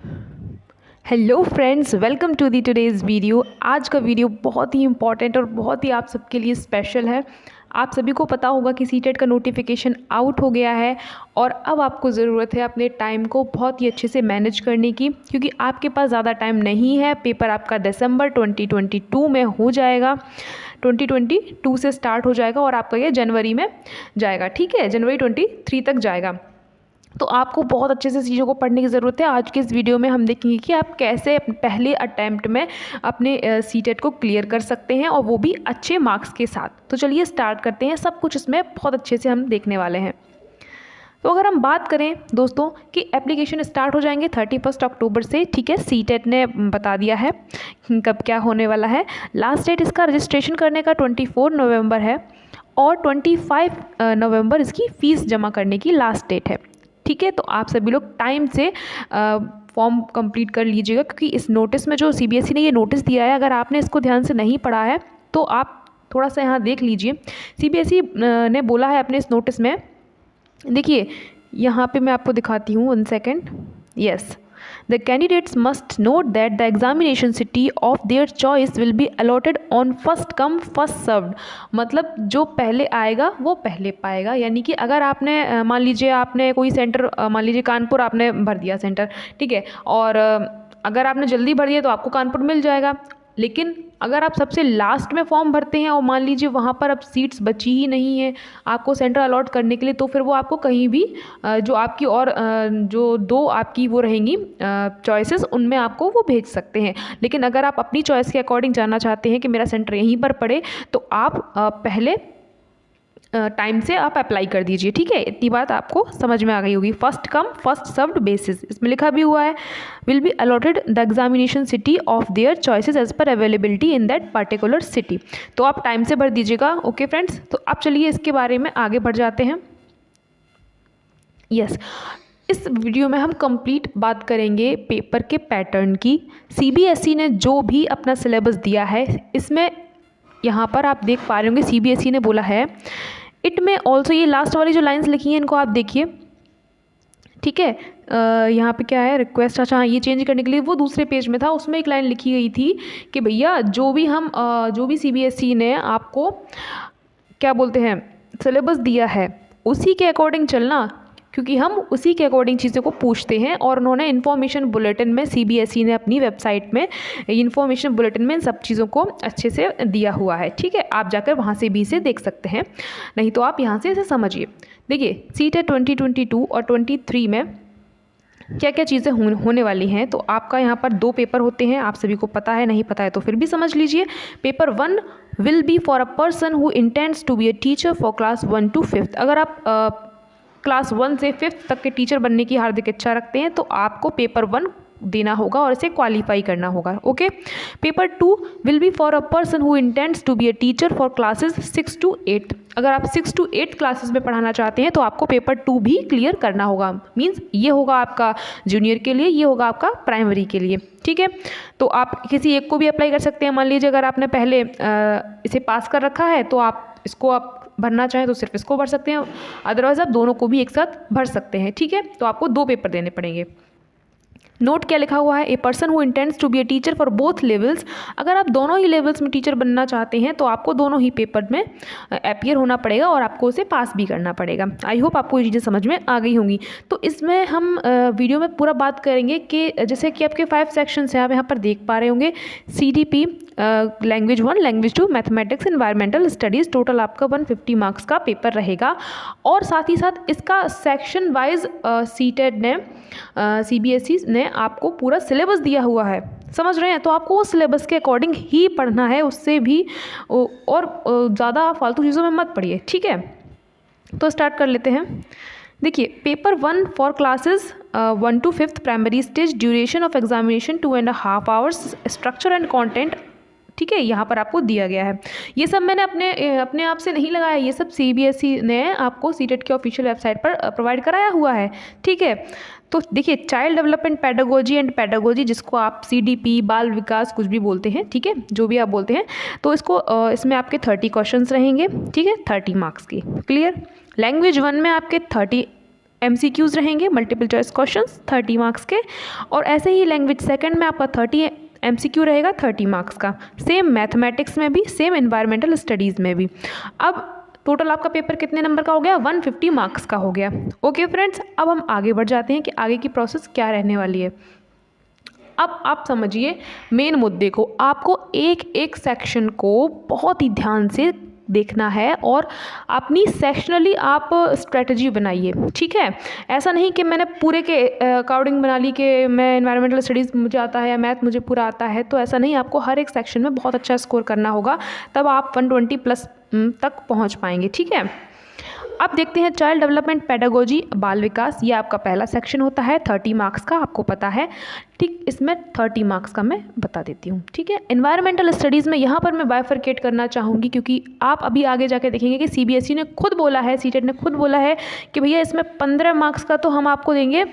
Hello friends, welcome to the today's video. आज का video बहुत ही इंपॉर्टेंट और बहुत ही आप सबके लिए स्पेशल है। आप सभी को पता होगा कि सीटेट का नोटिफिकेशन आउट हो गया है और अब आपको ज़रूरत है अपने टाइम को बहुत ही अच्छे से मैनेज करने की, क्योंकि आपके पास ज़्यादा टाइम नहीं है। पेपर आपका दिसंबर 2022 में हो जाएगा, 2022 से स्टार्ट हो जाएगा और आपका ये जनवरी में जाएगा, ठीक है, जनवरी 23 तक जाएगा। तो आपको बहुत अच्छे से चीज़ों को पढ़ने की ज़रूरत है। आज के इस वीडियो में हम देखेंगे कि आप कैसे पहले अटैम्प्ट में अपने सीटेट को क्लियर कर सकते हैं और वो भी अच्छे मार्क्स के साथ। तो चलिए स्टार्ट करते हैं। सब कुछ इसमें बहुत अच्छे से हम देखने वाले हैं। तो अगर हम बात करें दोस्तों कि एप्लीकेशन स्टार्ट हो जाएंगे 31 अक्टूबर से, ठीक है। सीटेट ने बता दिया है कब क्या होने वाला है। लास्ट डेट इसका रजिस्ट्रेशन करने का 24 नवंबर है और 25 नवंबर इसकी फ़ीस जमा करने की लास्ट डेट है, ठीक है। तो आप सभी लोग टाइम से फॉर्म कंप्लीट कर लीजिएगा, क्योंकि इस नोटिस में जो सीबीएसई ने ये नोटिस दिया है, अगर आपने इसको ध्यान से नहीं पढ़ा है तो आप थोड़ा सा यहाँ देख लीजिए। सीबीएसई ने बोला है अपने इस नोटिस में, देखिए यहाँ पे मैं आपको दिखाती हूँ, 1 second. Yes, the candidates must note that the examination city of their choice will be allotted on first come first served। मतलब जो पहले आएगा वो पहले पाएगा। यानी कि अगर आपने मान लीजिए आपने कोई सेंटर, मान लीजिए कानपुर आपने भर दिया सेंटर, ठीक है, और अगर आपने जल्दी भर दिया तो आपको कानपुर मिल जाएगा। लेकिन अगर आप सबसे लास्ट में फॉर्म भरते हैं और मान लीजिए वहाँ पर अब सीट्स बची ही नहीं है आपको सेंटर अलॉट करने के लिए, तो फिर वो आपको कहीं भी जो आपकी और जो दो आपकी वो रहेंगी चॉइसेस, उनमें आपको वो भेज सकते हैं। लेकिन अगर आप अपनी चॉइस के अकॉर्डिंग जाना चाहते हैं कि मेरा सेंटर यहीं पर पड़े, तो आप पहले टाइम से आप अप्लाई कर दीजिए, ठीक है। इतनी बात आपको समझ में आ गई होगी। First come first served basis इसमें लिखा भी हुआ है, will be allotted the examination city of their choices as per availability in that particular city. तो आप टाइम से भर दीजिएगा, ओके फ्रेंड्स। तो आप चलिए इसके बारे में आगे बढ़ जाते हैं। यस, इस वीडियो में हम कंप्लीट बात करेंगे पेपर के पैटर्न की। सीबीएसई ने जो भी अपना सिलेबस दिया है, इसमें यहाँ पर आप देख पा रहे होंगे सीबीएसई ने बोला है इट में ऑल्सो, ये लास्ट वाली जो लाइंस लिखी हैं इनको आप देखिए, ठीक है। यहाँ पे क्या है, रिक्वेस्ट, अच्छा ये चेंज करने के लिए वो दूसरे पेज में था, उसमें एक लाइन लिखी गई थी कि भैया जो भी सीबीएसई ने आपको क्या बोलते हैं सिलेबस दिया है उसी के अकॉर्डिंग चलना, क्योंकि हम उसी के अकॉर्डिंग चीज़ों को पूछते हैं। और उन्होंने इन्फॉर्मेशन बुलेटिन में, सीबीएसई ने अपनी वेबसाइट में इन्फॉर्मेशन बुलेटिन में इन सब चीज़ों को अच्छे से दिया हुआ है, ठीक है। आप जाकर वहाँ से भी इसे देख सकते हैं, नहीं तो आप यहाँ से इसे समझिए। देखिए सीटेट 2022 और 23 में क्या क्या चीज़ें होने वाली हैं। तो आपका यहाँ पर 2 पेपर होते हैं, आप सभी को पता है, नहीं पता है तो फिर भी समझ लीजिए। Paper 1 will be for a person who intends to be a teacher for class 1 to 5। अगर आप क्लास 1 से 5th तक के टीचर बनने की हार्दिक इच्छा रखते हैं तो आपको पेपर 1 देना होगा और इसे क्वालिफाई करना होगा, okay. Paper 2 will be for a person who intends to be a teacher for classes 6 to 8। अगर आप 6 to 8 क्लासेस में पढ़ाना चाहते हैं तो आपको पेपर 2 भी क्लियर करना होगा। मीन्स ये होगा आपका जूनियर के लिए, ये होगा आपका प्राइमरी के लिए, ठीक है। तो आप किसी एक को भी अप्लाई कर सकते हैं। मान लीजिए अगर आपने पहले इसे पास कर रखा है तो आप इसको आप भरना चाहें तो सिर्फ इसको भर सकते हैं, अदरवाइज आप दोनों को भी एक साथ भर सकते हैं, ठीक है। तो आपको 2 पेपर देने पड़ेंगे। नोट क्या लिखा हुआ है, a person who intends to be a teacher for both levels. अगर आप दोनों ही लेवल्स में टीचर बनना चाहते हैं तो आपको दोनों ही पेपर में अपीयर होना पड़ेगा और आपको उसे पास भी करना पड़ेगा। आई होप आपको ये चीज़ें समझ में आ गई होंगी। तो इसमें हम वीडियो में पूरा बात करेंगे कि जैसे कि आपके 5 सेक्शंस हैं, आप यहाँ पर देख पा रहे होंगे। CDP language 1, language 2, mathematics, environmental studies, total आपका 150 मार्क्स का पेपर रहेगा। और साथ ही साथ इसका सेक्शन वाइज सीटेट ने सीबीएसई ने आपको पूरा सिलेबस दिया हुआ है, समझ रहे हैं। तो आपको उस सिलेबस के अकॉर्डिंग ही पढ़ना है, उससे भी और ज़्यादा फालतू चीज़ों में मत पढ़िए, ठीक है। तो स्टार्ट कर लेते हैं। देखिए paper 1 for classes 1 to 5th primary stage, duration of examination 2.5 hours, structure and content, ठीक है, यहाँ पर आपको दिया गया है। ये सब मैंने अपने आप से नहीं लगाया, ये सब सीबीएसई ने आपको सीटेट के ऑफिशियल वेबसाइट पर प्रोवाइड कराया हुआ है, ठीक है। तो देखिए child development pedagogy and pedagogy, जिसको आप CDP, बाल विकास कुछ भी बोलते हैं, ठीक है, जो भी आप बोलते हैं। तो इसमें आपके 30 क्वेश्चंस रहेंगे, ठीक है, 30 मार्क्स की, क्लियर। लैंग्वेज 1 में आपके 30 MCQs रहेंगे, मल्टीपल चॉइस क्वेश्चंस 30 मार्क्स के, और ऐसे ही लैंग्वेज सेकंड में आपका 30 MCQ रहेगा 30 मार्क्स का, सेम मैथमेटिक्स में भी, सेम एनवायरमेंटल स्टडीज़ में भी। अब टोटल आपका पेपर कितने नंबर का हो गया? 150 मार्क्स का हो गया। ओके फ्रेंड्स, अब हम आगे बढ़ जाते हैं कि आगे की प्रोसेस क्या रहने वाली है। अब आप समझिए मेन मुद्दे को, आपको एक एक सेक्शन को बहुत ही ध्यान से देखना है और अपनी सेक्शनली आप स्ट्रेटजी बनाइए, ठीक है। ऐसा नहीं कि मैंने पूरे के अकॉर्डिंग बना ली कि मैं एनवायरमेंटल स्टडीज़ मुझे आता है या मैथ मुझे पूरा आता है, तो ऐसा नहीं, आपको हर एक सेक्शन में बहुत अच्छा स्कोर करना होगा, तब आप 120 प्लस तक पहुंच पाएंगे, ठीक है। अब देखते हैं चाइल्ड डेवलपमेंट पेडागोजी, बाल विकास, ये आपका पहला सेक्शन होता है 30 मार्क्स का, आपको पता है, ठीक। इसमें 30 मार्क्स का मैं बता देती हूँ, ठीक है। एनवायरमेंटल स्टडीज़ में यहाँ पर मैं बाइफरकेट करना चाहूँगी, क्योंकि आप अभी आगे जाके देखेंगे कि CBSE ने खुद बोला है, सीटेट ने खुद बोला है कि भैया इसमें 15 मार्क्स का तो हम आपको देंगे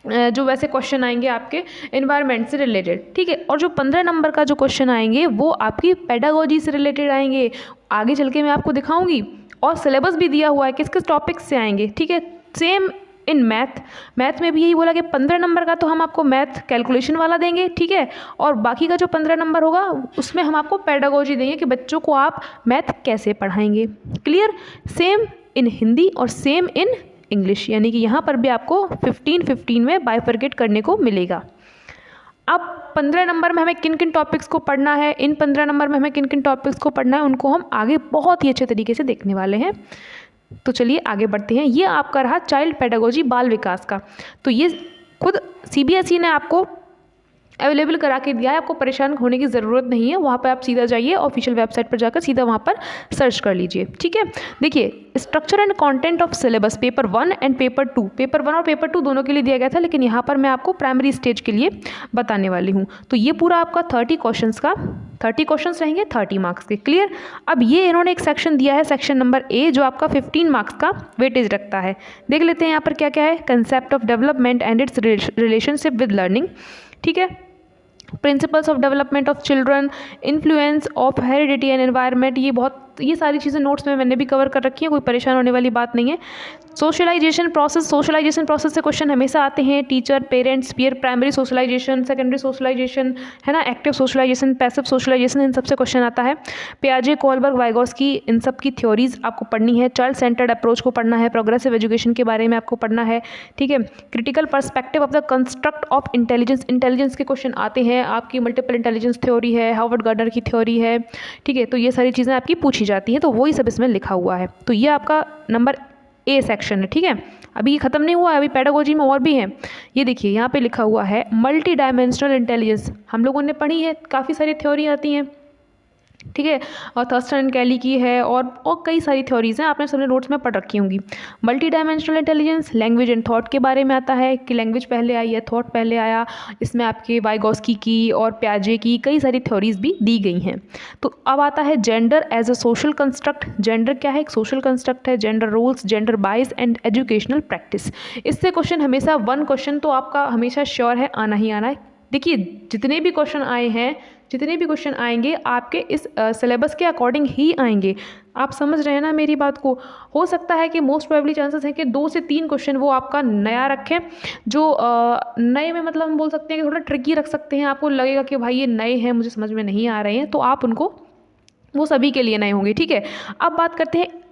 जो वैसे क्वेश्चन आएंगे आपके एनवायरनमेंट से रिलेटेड, ठीक है, और जो 15 नंबर का जो क्वेश्चन आएंगे वो आपकी पेडागोजी से रिलेटेड आएंगे, आगे चल के मैं आपको दिखाऊंगी, और सिलेबस भी दिया हुआ है किस किस टॉपिक से आएंगे, ठीक है। सेम इन मैथ में भी यही बोला कि 15 नंबर का तो हम आपको मैथ कैलकुलेशन वाला देंगे, ठीक है, और बाकी का जो 15 नंबर होगा उसमें हम आपको पेडागोजी देंगे कि बच्चों को आप मैथ कैसे पढ़ाएंगे। क्लियर? सेम इन हिंदी और सेम इन इंग्लिश, यानी कि यहाँ पर भी आपको 15-15 में बाइफरकेट करने को मिलेगा। अब 15 नंबर में हमें किन किन टॉपिक्स को पढ़ना है, इन 15 नंबर में हमें किन किन टॉपिक्स को पढ़ना है, उनको हम आगे बहुत ही अच्छे तरीके से देखने वाले हैं। तो चलिए आगे बढ़ते हैं। ये आपका रहा चाइल्ड पेडागोजी, बाल विकास का। तो ये खुद CBSE ने आपको अवेलेबल करा के दिया है, आपको परेशान होने की ज़रूरत नहीं है। वहाँ पर आप सीधा जाइए, ऑफिशियल वेबसाइट पर जाकर सीधा वहाँ पर सर्च कर लीजिए, ठीक है। देखिए, structure and content of syllabus paper 1 and paper 2, paper 1 और पेपर 2 दोनों के लिए दिया गया था, लेकिन यहाँ पर मैं आपको प्राइमरी स्टेज के लिए बताने वाली हूँ। तो ये पूरा आपका 30 क्वेश्चंस रहेंगे 30 मार्क्स के। क्लियर? अब ये इन्होंने एक सेक्शन दिया है, सेक्शन नंबर A, जो आपका 15 मार्क्स का वेटेज रखता है। देख लेते हैं यहाँ पर क्या क्या है। Concept of development and it's relationship with learning, ठीक है। Principles of development of children, influence of heredity and environment, ये सारी चीज़ें नोट्स में मैंने भी कवर कर रखी हैं, कोई परेशान होने वाली बात नहीं है। सोशलाइजेशन प्रोसेस से क्वेश्चन हमेशा आते हैं। Teacher, parents, peer, primary socialisation, secondary socialisation, है ना, एक्टिव सोशलाइजेशन, पैसिव सोशलाइजेशन, इन सबसे क्वेश्चन आता है। पियाजे, कोलबर्ग, वाइगोस्की, इन सब की थ्योरीज आपको पढ़नी है। चाइल्ड सेंटर्ड अप्रोच को पढ़ना है, प्रोग्रेसिव एजुकेशन के बारे में आपको पढ़ना है, ठीक है। Critical perspective of the construct of intelligence के क्वेश्चन आते हैं। आपकी मल्टीपल इंटेलिजेंस थ्योरी है, हार्वर्ड गार्डनर की थ्योरी है, ठीक है। तो ये सारी चीज़ें आपकी पूछी जाती हैं, तो वही सब इसमें लिखा हुआ है। तो ये आपका नंबर A सेक्शन है, ठीक है। अभी ये ख़त्म नहीं हुआ है, अभी पेडागोजी में और भी है। ये देखिए यहाँ पे लिखा हुआ है मल्टी डायमेंशनल इंटेलिजेंस, हम लोगों ने पढ़ी है, काफ़ी सारी थ्योरी आती हैं, ठीक है, और थर्स्टन एंड कैली की है, और कई सारी थ्योरीज हैं, आपने सबने नोट्स में पढ़ रखी होंगी। Multi dimensional intelligence, language and thought के बारे में आता है कि लैंग्वेज पहले आई है, थॉट पहले आया। इसमें आपके वाइगोस्की की और पियाजे की कई सारी थ्योरीज भी दी गई हैं। तो अब आता है gender as a social construct. Gender क्या है? एक सोशल कंस्ट्रक्ट है। Gender roles, gender bias and educational practice, इससे क्वेश्चन हमेशा 1 क्वेश्चन तो आपका हमेशा श्योर है आना ही आना है। देखिए, जितने भी क्वेश्चन आए हैं, जितने भी क्वेश्चन आएंगे आपके इस सिलेबस के अकॉर्डिंग ही आएंगे। आप समझ रहे हैं ना मेरी बात को? हो सकता है कि मोस्ट प्रोबेबली चांसेस है कि 2 से 3 क्वेश्चन वो आपका नया रखें, जो नए में मतलब हम बोल सकते हैं कि थोड़ा ट्रिकी रख सकते हैं। आपको लगेगा कि भाई ये नए हैं, मुझे समझ में नहीं आ रहे हैं, तो आप उनको, वो सभी के लिए नए होंगे, ठीक है। अब बात करते हैं,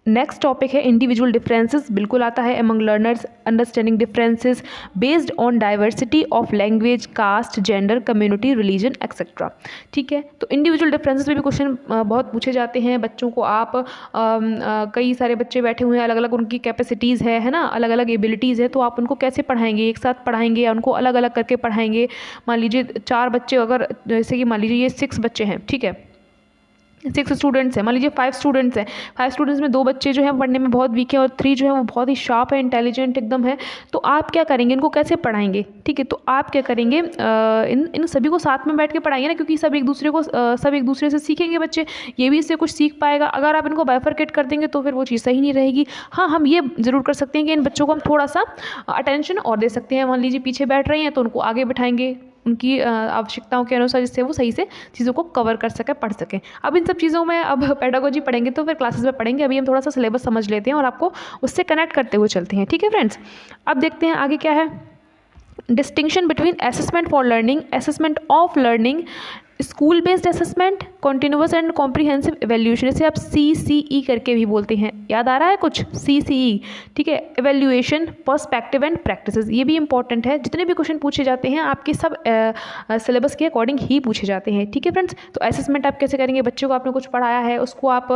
नेक्स्ट टॉपिक है इंडिविजुअल डिफरेंसेस, बिल्कुल आता है। Among learners, understanding differences based on diversity of language, caste, gender, community, religion etcetera, ठीक है। तो इंडिविजुअल डिफरेंसेस में भी क्वेश्चन बहुत पूछे जाते हैं। बच्चों को आप कई सारे बच्चे बैठे हुए हैं, अलग अलग उनकी कैपेसिटीज़ है ना, अलग अलग एबिलिटीज़ है, तो आप उनको कैसे पढ़ाएंगे? एक साथ पढ़ाएंगे या उनको अलग अलग करके पढ़ाएंगे? मान लीजिए 4 बच्चे, अगर जैसे कि मान लीजिए ये 6 बच्चे हैं, ठीक है, 6 स्टूडेंट्स हैं, मान लीजिए 5 स्टूडेंट्स हैं। 5 स्टूडेंट्स में 2 बच्चे जो हैं पढ़ने में बहुत वीक है और 3 जो है वो बहुत ही शार्प है, इंटेलिजेंट एकदम है। तो आप क्या करेंगे? इनको कैसे पढ़ाएंगे? ठीक है, तो आप क्या करेंगे, इन सभी को साथ में बैठ के पढ़ाएंगे ना, क्योंकि सब एक दूसरे से सीखेंगे बच्चे, ये भी इससे कुछ सीख पाएगा। अगर आप इनको बाइफरकेट कर देंगे तो फिर वो चीज़ सही नहीं रहेगी। हाँ, हम ये ज़रूर कर सकते हैं कि इन बच्चों को हम थोड़ा सा अटेंशन और दे सकते हैं। मान लीजिए पीछे बैठ रहे हैं तो उनको आगे बिठाएंगे, उनकी आवश्यकताओं के अनुसार, जिससे वो सही से चीज़ों को कवर कर सकें, पढ़ सकें। अब इन सब चीज़ों में अब पेडागोजी पढ़ेंगे तो फिर क्लासेस में पढ़ेंगे, अभी हम थोड़ा सा सिलेबस समझ लेते हैं और आपको उससे कनेक्ट करते हुए चलते हैं। ठीक है फ्रेंड्स, अब देखते हैं आगे क्या है। Distinction between assessment for learning, assessment of learning, school based assessment, continuous and comprehensive evaluation, इसे आप CCE करके भी बोलते हैं, याद आ रहा है कुछ, CCE, ठीक है। एवेल्यूएशन, पर्सपेक्टिव एंड प्रैक्टिसेस, ये भी इंपॉर्टेंट है। जितने भी क्वेश्चन पूछे जाते हैं आपके सब सिलेबस के अकॉर्डिंग ही पूछे जाते हैं। ठीक है फ्रेंड्स, तो असेसमेंट आप कैसे करेंगे, बच्चे को आपने कुछ पढ़ाया है, उसको आप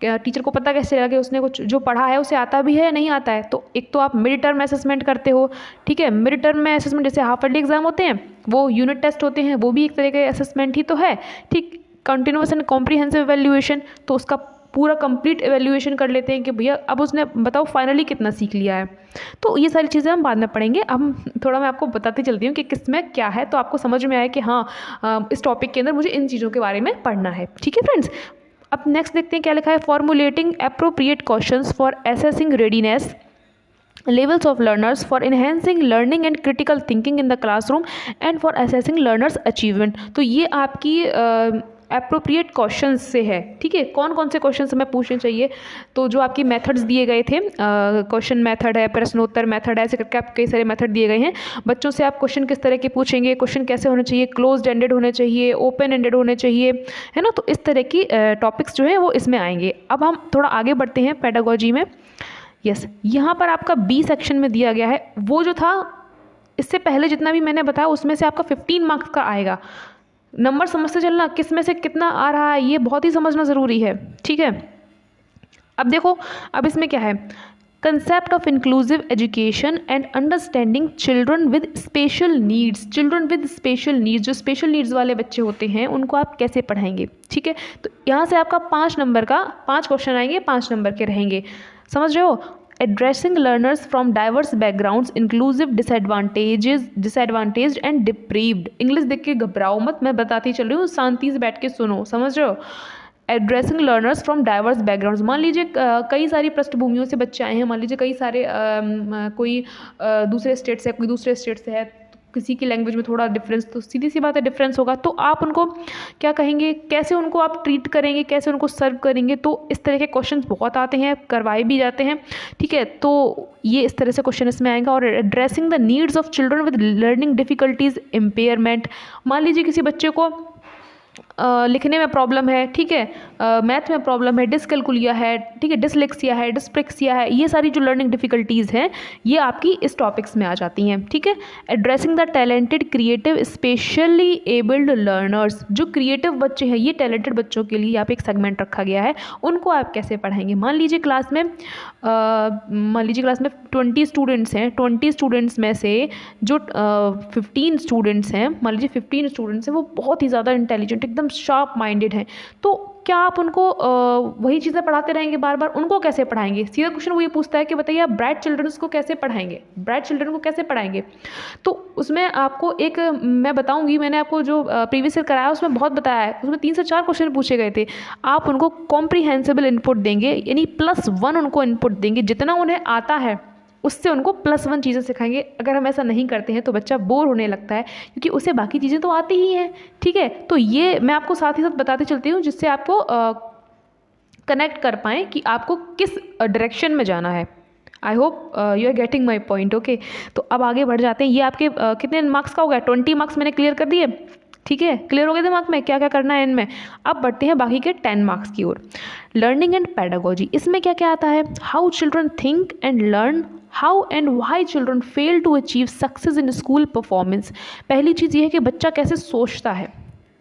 टीचर को पता कैसे लगे उसने कुछ जो पढ़ा है उसे आता भी है या नहीं आता है। तो एक तो आप मिड टर्म असेसमेंट करते हो, ठीक है। मिड टर्म में असेसमेंट जैसे हाफ ईयरली एग्जाम होते हैं, वो यूनिट टेस्ट होते हैं, वो भी एक तरह के असेसमेंट ही तो है, ठीक। कंटिन्यूअस एंड कॉम्प्रिहेंसिव एवेल्यूएशन, तो उसका पूरा कंप्लीट एवेल्यूएशन कर लेते हैं कि भैया अब उसने बताओ फाइनली कितना सीख लिया है। तो ये सारी चीज़ें हम बाद में पढ़ेंगे। अब थोड़ा मैं आपको बताती चलती हूँ कि किस में क्या है, तो आपको समझ में आए कि हाँ इस टॉपिक के अंदर मुझे इन चीज़ों के बारे में पढ़ना है। ठीक है फ्रेंड्स, अब नेक्स्ट देखते हैं क्या लिखा है। Formulating appropriate questions for assessing readiness levels of learners, for enhancing learning and critical thinking in the classroom and for assessing learners achievement। तो ये आपकी अप्रोप्रिएट क्वेश्चंस से है, ठीक है। कौन कौन से क्वेश्चंस हमें पूछने चाहिए, तो जो आपकी मेथड्स दिए गए थे, क्वेश्चन मेथड है, प्रश्नोत्तर मेथड है, ऐसे करके आप कई सारे मेथड दिए गए हैं। बच्चों से आप क्वेश्चन किस तरह के पूछेंगे, क्वेश्चन कैसे होने चाहिए, क्लोज एंडेड होने चाहिए, ओपन एंडेड होने चाहिए, है ना। तो इस तरह की टॉपिक्स जो है वो इसमें आएंगे। अब हम थोड़ा आगे बढ़ते हैं पेडागोजी में। यस, यहाँ पर आपका B सेक्शन में दिया गया है, वो जो था इससे पहले जितना भी मैंने बताया उसमें से आपका 15 मार्क्स का आएगा। नंबर समझते चलना, किस में से कितना आ रहा है ये बहुत ही समझना ज़रूरी है, ठीक है। अब देखो, अब इसमें क्या है, concept of inclusive education and understanding children with special needs. Children with special needs, जो स्पेशल नीड्स वाले बच्चे होते हैं उनको आप कैसे पढ़ाएंगे, ठीक है। तो यहाँ से आपका 5 नंबर का 5 क्वेश्चन आएंगे, 5 नंबर के रहेंगे, समझ रहे हो। Addressing learners from diverse backgrounds, inclusive, disadvantaged and deprived. English देख के घबराओ मत, मैं बताती चल रही हूँ, शांति से बैठ के सुनो, समझ रहे हो। Addressing learners from diverse backgrounds, मान लीजिए कई सारी पृष्ठभूमियों से बच्चे आए हैं, मान लीजिए कई सारे कोई दूसरे स्टेट से, कोई दूसरे स्टेट से है, किसी की लैंग्वेज में थोड़ा डिफरेंस, तो सीधी सी बात है डिफरेंस होगा। तो आप उनको क्या कहेंगे, कैसे उनको आप ट्रीट करेंगे, कैसे उनको सर्व करेंगे। तो इस तरह के क्वेश्चंस बहुत आते हैं, करवाए भी जाते हैं, ठीक है। तो ये इस तरह से क्वेश्चन इसमें आएगा। और addressing the needs of children with learning difficulties, impairment, मान लीजिए किसी बच्चे को लिखने में प्रॉब्लम है, ठीक है, मैथ में प्रॉब्लम है, डिसकैलकुलिया है, ठीक है, डिसलेक्सिया है, डिस्प्रेक्सिया है, ये सारी जो लर्निंग डिफिकल्टीज़ हैं ये आपकी इस टॉपिक्स में आ जाती हैं, ठीक है। Addressing the talented creative specially abled learners, जो क्रिएटिव बच्चे हैं, ये टैलेंटेड बच्चों के लिए यहाँ पे एक सेगमेंट रखा गया है, उनको आप कैसे पढ़ाएंगे। मान लीजिए क्लास में 20 स्टूडेंट्स हैं, 20 स्टूडेंट्स में से जो 15 स्टूडेंट्स हैं, मान लीजिए 15 स्टूडेंट्स हैं, वो बहुत ही ज़्यादा इंटेलिजेंट, एकदम शार्प माइंडेड हैं। तो क्या आप उनको वही चीज़ें पढ़ाते रहेंगे बार बार, उनको कैसे पढ़ाएंगे। सीधा क्वेश्चन वो ये पूछता है कि बताइए आप ब्राइट चिल्ड्रंस को कैसे पढ़ाएंगे, ब्राइट चिल्ड्रन को कैसे पढ़ाएंगे। तो उसमें आपको एक मैं बताऊंगी, मैंने आपको जो प्रीवियस ईयर कराया उसमें बहुत बताया है, उसमें 3 से 4 क्वेश्चन पूछे गए थे। आप उनको कॉम्प्रिहेंसिबल इनपुट देंगे, यानी +1 उनको इनपुट देंगे, जितना उन्हें आता है उससे उनको +1 चीज़ें सिखाएंगे। अगर हम ऐसा नहीं करते हैं तो बच्चा बोर होने लगता है, क्योंकि उसे बाकी चीज़ें तो आती ही हैं, ठीक है। तो ये मैं आपको साथ ही साथ बताते चलती हूँ, जिससे आपको कनेक्ट कर पाएँ कि आपको किस डायरेक्शन में जाना है। I hope you are getting my point, okay. तो अब आगे बढ़ जाते हैं। ये आपके कितने मार्क्स का हो गया, 20 मार्क्स मैंने क्लियर कर दिए, ठीक है। क्लियर हो गए दिमाग में क्या क्या करना है इनमें। अब बढ़ते हैं बाकी के 10 मार्क्स की ओर। लर्निंग एंड पेडागोजी, इसमें क्या क्या आता है। How children think and learn, how and why children fail to achieve success in school performance. पहली चीज़ ये है कि बच्चा कैसे सोचता है,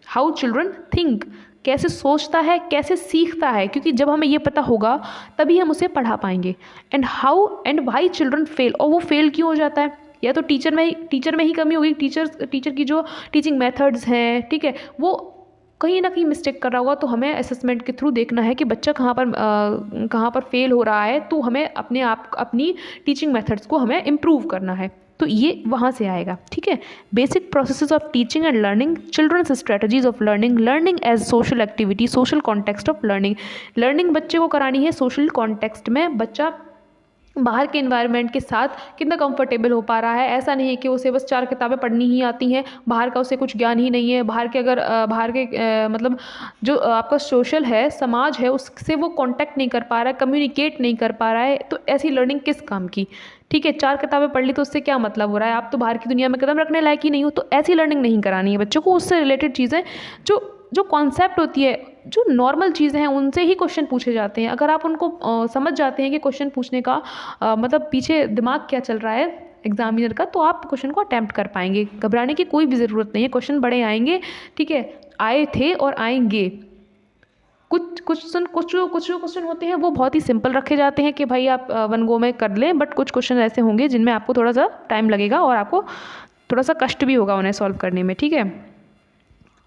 हाउ चिल्ड्रन थिंक, कैसे सोचता है, कैसे सीखता है, क्योंकि जब हमें ये पता होगा तभी हम उसे पढ़ा पाएंगे। And how and why children fail, और वो फेल क्यों हो जाता है, या तो टीचर में ही कमी होगी, टीचर की जो टीचिंग मेथड्स हैं, ठीक है, वो कहीं ना कहीं मिस्टेक कर रहा होगा। तो हमें असेसमेंट के थ्रू देखना है कि बच्चा कहाँ पर फेल हो रहा है, तो हमें अपनी टीचिंग मेथड्स को हमें इम्प्रूव करना है। तो ये वहाँ से आएगा, ठीक है। Basic processes of teaching and learning, children's strategies of learning, learning as social activity, social context of learning. Learning बच्चे को करानी है सोशल कॉन्टेक्स्ट में, बच्चा बाहर के इन्वायरमेंट के साथ कितना कंफर्टेबल हो पा रहा है। ऐसा नहीं है कि उसे बस 4 किताबें पढ़नी ही आती हैं, बाहर का उसे कुछ ज्ञान ही नहीं है। बाहर के अगर बाहर के मतलब जो आपका सोशल है, समाज है, उससे वो कांटेक्ट नहीं कर पा रहा है, कम्युनिकेट नहीं कर पा रहा है, तो ऐसी लर्निंग किस काम की। ठीक है, 4 किताबें पढ़ ली तो उससे क्या मतलब हो रहा है, आप तो बाहर की दुनिया में कदम रखने लायक ही नहीं हो। तो ऐसी लर्निंग नहीं करानी है बच्चों को। उससे रिलेटेड चीज़ें जो जो कॉन्सेप्ट होती है, जो नॉर्मल चीज़ें हैं, उनसे ही क्वेश्चन पूछे जाते हैं। अगर आप उनको समझ जाते हैं कि क्वेश्चन पूछने का मतलब पीछे दिमाग क्या चल रहा है एग्जामिनर का, तो आप क्वेश्चन को अटैम्प्ट कर पाएंगे। घबराने की कोई भी ज़रूरत नहीं है, क्वेश्चन बड़े आएंगे। ठीक है, आए थे और आएंगे। कुछ क्वेश्चन होते हैं वो बहुत ही सिंपल रखे जाते हैं कि भाई आप वन गो में कर लें, बट कुछ क्वेश्चन ऐसे होंगे जिनमें आपको थोड़ा सा टाइम लगेगा और आपको थोड़ा सा कष्ट भी होगा उन्हें सॉल्व करने में। ठीक है,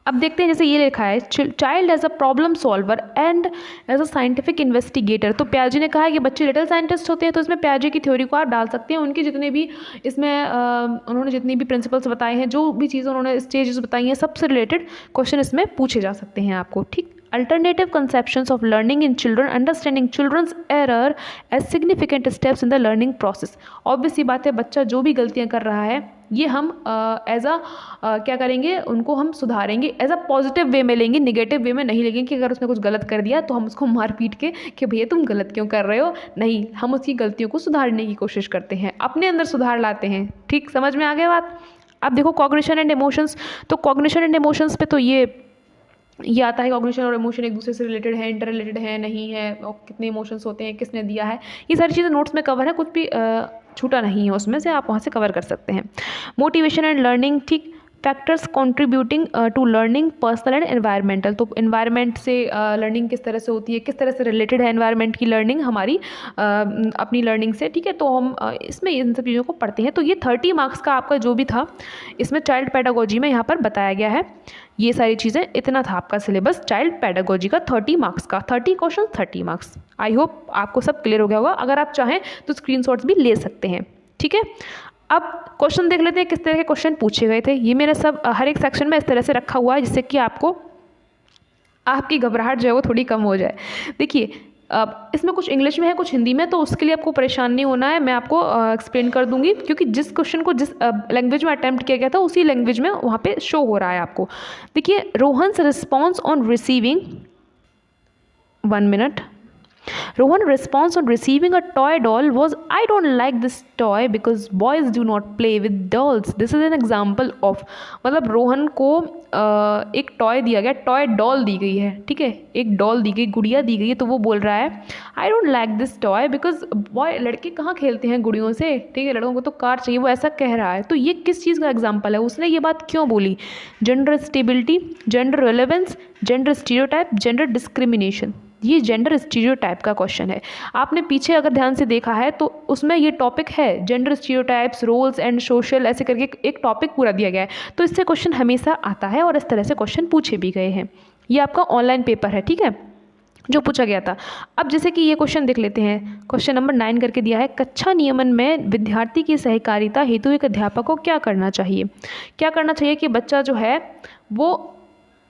अब देखते हैं, जैसे ये लिखा है child as a problem solver and as a scientific investigator. तो प्याजे ने कहा है कि बच्चे लिटिल साइंटिस्ट होते हैं, तो इसमें प्याजे की थ्योरी को आप डाल सकते हैं। उनके जितने भी इसमें उन्होंने जितनी भी प्रिंसिपल्स बताए हैं, जो भी चीज़ें उन्होंने स्टेजेस बताई हैं, सबसे रिलेटेड क्वेश्चन इसमें पूछे जा सकते हैं आपको। ठीक, alternative conceptions of learning in children, understanding children's error as significant steps in the learning process. Obvious सी बात है, बच्चा जो भी गलतियाँ कर रहा है, ये हम एज अ क्या करेंगे, उनको हम सुधारेंगे, एज अ पॉजिटिव वे में लेंगे, निगेटिव वे में नहीं लेंगे कि अगर उसने कुछ गलत कर दिया तो हम उसको मार पीट के कि भैया तुम गलत क्यों कर रहे हो। नहीं, हम उसकी गलतियों को सुधारने की कोशिश करते हैं, अपने अंदर सुधार लाते हैं। ठीक, समझ में आ गया बात। अब देखो कॉग्निशन एंड इमोशंस। तो कॉग्निशन एंड इमोशंस पे तो ये आता है, कॉग्निशन और इमोशन एक दूसरे से रिलेटेड है, इंटर रिलेटेड है, नहीं है, और कितने इमोशंस होते हैं, किसने दिया है, ये सारी चीज़ें नोट्स में कवर है, कुछ भी छूटा नहीं है उसमें से, आप वहाँ से कवर कर सकते हैं। Motivation and learning. ठीक, factors contributing to learning personal and environmental. तो एनवायरनमेंट से लर्निंग किस तरह से होती है, किस तरह से रिलेटेड है एनवायरनमेंट की लर्निंग हमारी अपनी लर्निंग से। ठीक है, तो हम इसमें इन सब चीज़ों को पढ़ते हैं। तो ये 30 मार्क्स का आपका जो भी था इसमें चाइल्ड पेडागोजी में यहाँ पर बताया गया है। ये सारी चीज़ें, इतना था आपका सिलेबस चाइल्ड पेडागोजी का, 30 मार्क्स का, 30 क्वेश्चन 30 मार्क्स। आई होप आपको सब क्लियर हो गया होगा। अगर आप चाहें तो स्क्रीनशॉट्स भी ले सकते हैं। ठीक है, अब क्वेश्चन देख लेते हैं किस तरह के क्वेश्चन पूछे गए थे। ये मेरा सब हर एक सेक्शन में इस तरह से रखा हुआ है जिससे कि आपकी घबराहट जो है वो थोड़ी कम हो जाए। देखिए, इसमें कुछ इंग्लिश में है, कुछ हिंदी में, तो उसके लिए आपको परेशान नहीं होना है, मैं आपको एक्सप्लेन कर दूंगी, क्योंकि जिस क्वेश्चन को जिस लैंग्वेज में अटैम्प्ट किया गया था उसी लैंग्वेज में वहाँ पे शो हो रहा है आपको। देखिए, Rohan's response on receiving 1 minute. Rohan's response on receiving a toy doll was, "I don't like this toy because boys do not play with dolls." This is an example of, मतलब रोहन को एक टॉय दिया गया, टॉय डॉल दी गई है। ठीक है, एक डॉल दी गई, गुड़िया दी गई है, तो वो बोल रहा है I don't like this toy because boy, लड़के कहाँ खेलते हैं गुड़ियों से। ठीक है, लड़कों को तो कार चाहिए, वो ऐसा कह रहा है। तो ये किस चीज़ का एग्जाम्पल है, उसने ये बात क्यों बोली? Gender stability, gender relevance, gender stereotype, gender discrimination. ये जेंडर स्टीरियोटाइप का क्वेश्चन है। आपने पीछे अगर ध्यान से देखा है तो उसमें ये टॉपिक है, gender stereotypes, roles and social, ऐसे करके एक टॉपिक पूरा दिया गया है। तो इससे क्वेश्चन हमेशा आता है और इस तरह से क्वेश्चन पूछे भी गए हैं। ये आपका ऑनलाइन पेपर है, ठीक है, जो पूछा गया था। अब जैसे कि ये क्वेश्चन देख लेते हैं, क्वेश्चन नंबर 9 करके दिया है, कक्षा नियमन में विद्यार्थी की सहकारिता हेतु एक अध्यापक को क्या करना चाहिए? क्या करना चाहिए कि बच्चा जो है वो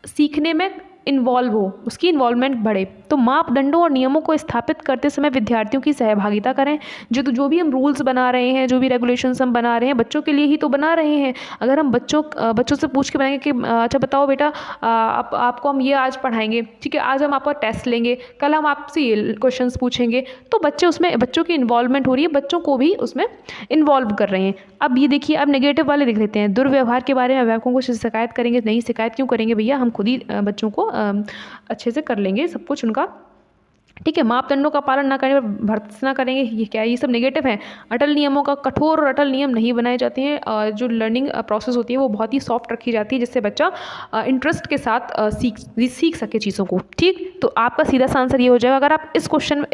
सीखने में इन्वॉल्व हो, उसकी इन्वॉल्वमेंट बढ़े। तो मापदंडों और नियमों को स्थापित करते समय विद्यार्थियों की सहभागिता करें। जो भी हम रूल्स बना रहे हैं, जो भी रेगुलेशंस हम बना रहे हैं, बच्चों के लिए ही तो बना रहे हैं। अगर हम बच्चों से पूछ के बनाएंगे कि अच्छा बताओ बेटा, आपको हम ये आज पढ़ाएंगे, ठीक है, आज हम आपका टेस्ट लेंगे, कल हम आपसे ये क्वेश्चन पूछेंगे, तो बच्चों की इन्वॉल्वमेंट हो रही है, बच्चों को भी उसमें इन्वॉल्व कर रहे हैं। अब ये देखिए, अब नेगेटिव वाले देख लेते हैं। दुर्व्यवहार के बारे में अभिभावकों को शिकायत करेंगे? नहीं, शिकायत क्यों करेंगे भैया, हम खुद ही बच्चों को अच्छे से कर लेंगे सब कुछ उनका। ठीक है, मापदंडों का पालन ना करें, भर्त्सना करेंगे, ये क्या है, ये सब नेगेटिव है। अटल नियमों का कठोर और अटल नियम नहीं बनाए जाते हैं। जो लर्निंग प्रोसेस होती है वो बहुत ही सॉफ्ट रखी जाती है, जिससे बच्चा इंटरेस्ट के साथ सीख सके चीज़ों को। ठीक, तो आपका सीधा सा आंसर ये हो जाएगा। अगर आप इस क्वेश्चन में